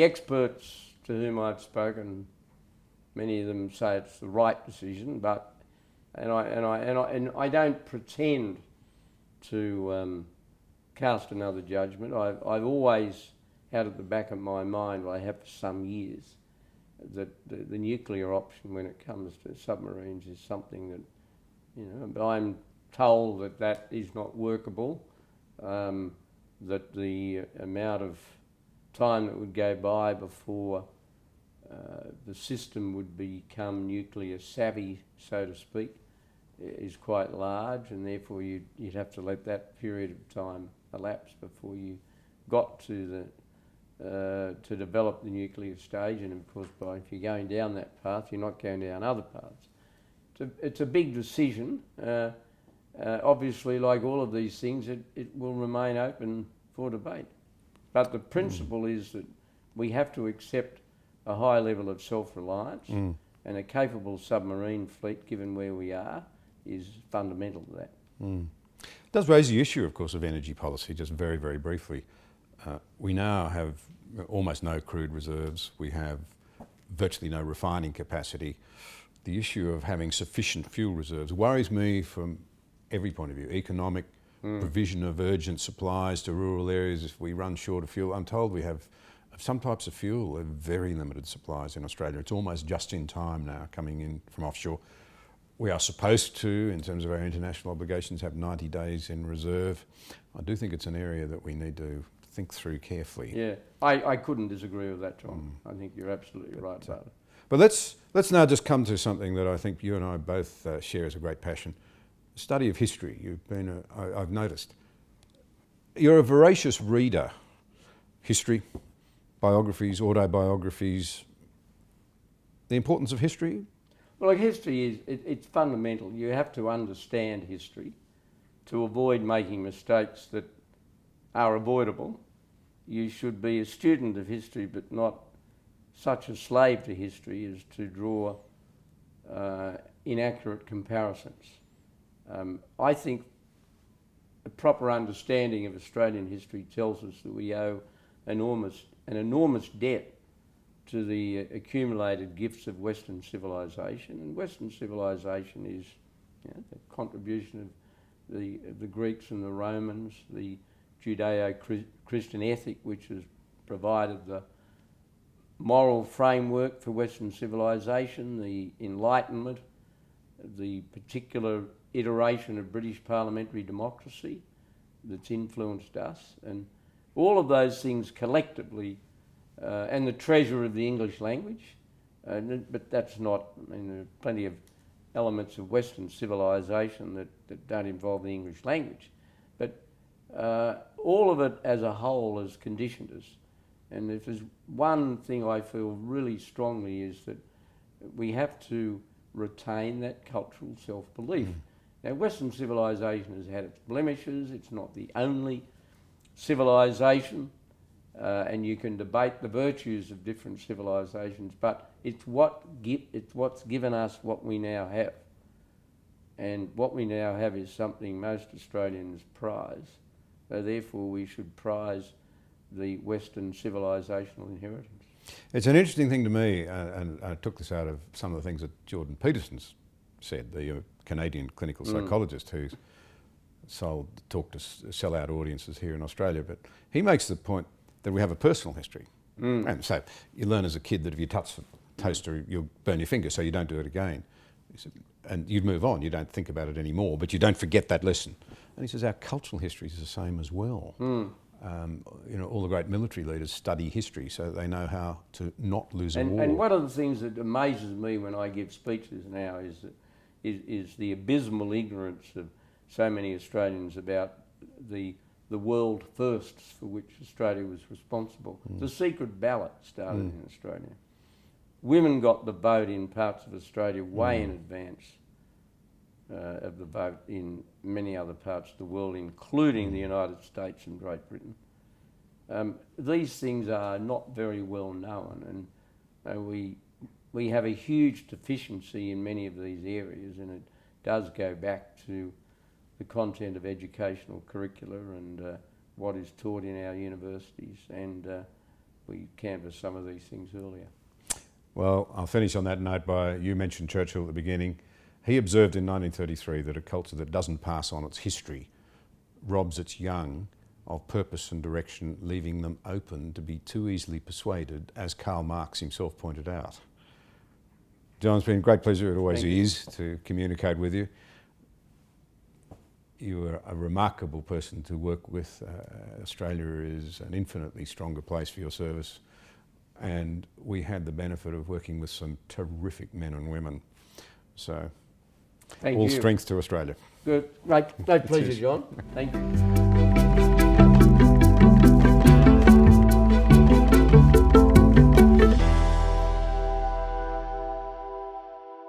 experts to whom I've spoken, many of them say it's the right decision, but and I don't pretend to cast another judgment. I've always had at the back of my mind, I have for some years, that the nuclear option when it comes to submarines is something that, you know, but I'm told that that is not workable, that the amount of time that would go by before the system would become nuclear savvy, so to speak, is quite large, and therefore you'd have to let that period of time elapse before you got to to develop the nuclear stage. And of course, if you're going down that path, you're not going down other paths. It's a big decision. Obviously, like all of these things, it will remain open for debate. But the principle is that we have to accept a high level of self-reliance, and a capable submarine fleet, given where we are, is fundamental to that. It does raise the issue, of course, of energy policy, just very, very briefly. We now have almost no crude reserves. We have virtually no refining capacity. The issue of having sufficient fuel reserves worries me from every point of view. Economic, provision of urgent supplies to rural areas if we run short of fuel. I'm told we have some types of fuel have very limited supplies in Australia. It's almost just in time now coming in from offshore. We are supposed to, in terms of our international obligations, have 90 days in reserve. I do think it's an area that we need to think through carefully. Yeah, I couldn't disagree with that, Tom. I think you're absolutely right about it. But let's now just come to something that I think you and I both share as a great passion. Study of history. You've been, I've noticed, you're a voracious reader. History, biographies, autobiographies. The importance of history? Well, like history it's fundamental. You have to understand history to avoid making mistakes that are avoidable. You should be a student of history, but not such a slave to history as to draw inaccurate comparisons. I think a proper understanding of Australian history tells us that we owe an enormous debt to the accumulated gifts of Western civilization, and Western civilization is, you know, the contribution of the Greeks and the Romans, the Judeo-Christian ethic, which has provided the moral framework for Western civilization, the Enlightenment, the particular iteration of British parliamentary democracy that's influenced us, and all of those things collectively, and the treasure of the English language, but that's not, I mean, there are plenty of elements of Western civilization that don't involve the English language, but all of it as a whole has conditioned us. And if there's one thing I feel really strongly is that we have to retain that cultural self-belief. Now, Western civilization has had its blemishes. It's not the only civilization, and you can debate the virtues of different civilizations, but it's what's given us what we now have. And what we now have is something most Australians prize. So therefore we should prize the Western civilizational inheritance. It's an interesting thing to me, and I took this out of some of the things that Jordan Peterson's said, the Canadian clinical psychologist who's talked to sell-out audiences here in Australia, but he makes the point that we have a personal history. And so you learn as a kid that if you touch the toaster, you'll burn your finger, so you don't do it again. He said, and you'd move on, you don't think about it anymore, but you don't forget that lesson. And he says, our cultural history is the same as well. All the great military leaders study history so that they know how to not lose a war. And one of the things that amazes me when I give speeches now is the abysmal ignorance of so many Australians about the world firsts for which Australia was responsible. The secret ballot started in Australia. Women got the vote in parts of Australia way in advance of the vote in many other parts of the world, including the United States and Great Britain. These things are not very well known, and we have a huge deficiency in many of these areas, and it does go back to the content of educational curricula and what is taught in our universities, and we canvassed some of these things earlier. Well, I'll finish on that note by, you mentioned Churchill at the beginning. He observed in 1933 that a culture that doesn't pass on its history robs its young of purpose and direction, leaving them open to be too easily persuaded, as Karl Marx himself pointed out. John, it's been a great pleasure, it always is, to communicate with you. You are a remarkable person to work with. Australia is an infinitely stronger place for your service, and we had the benefit of working with some terrific men and women. So, all strength to Australia. Good. Great pleasure, John. Thank you.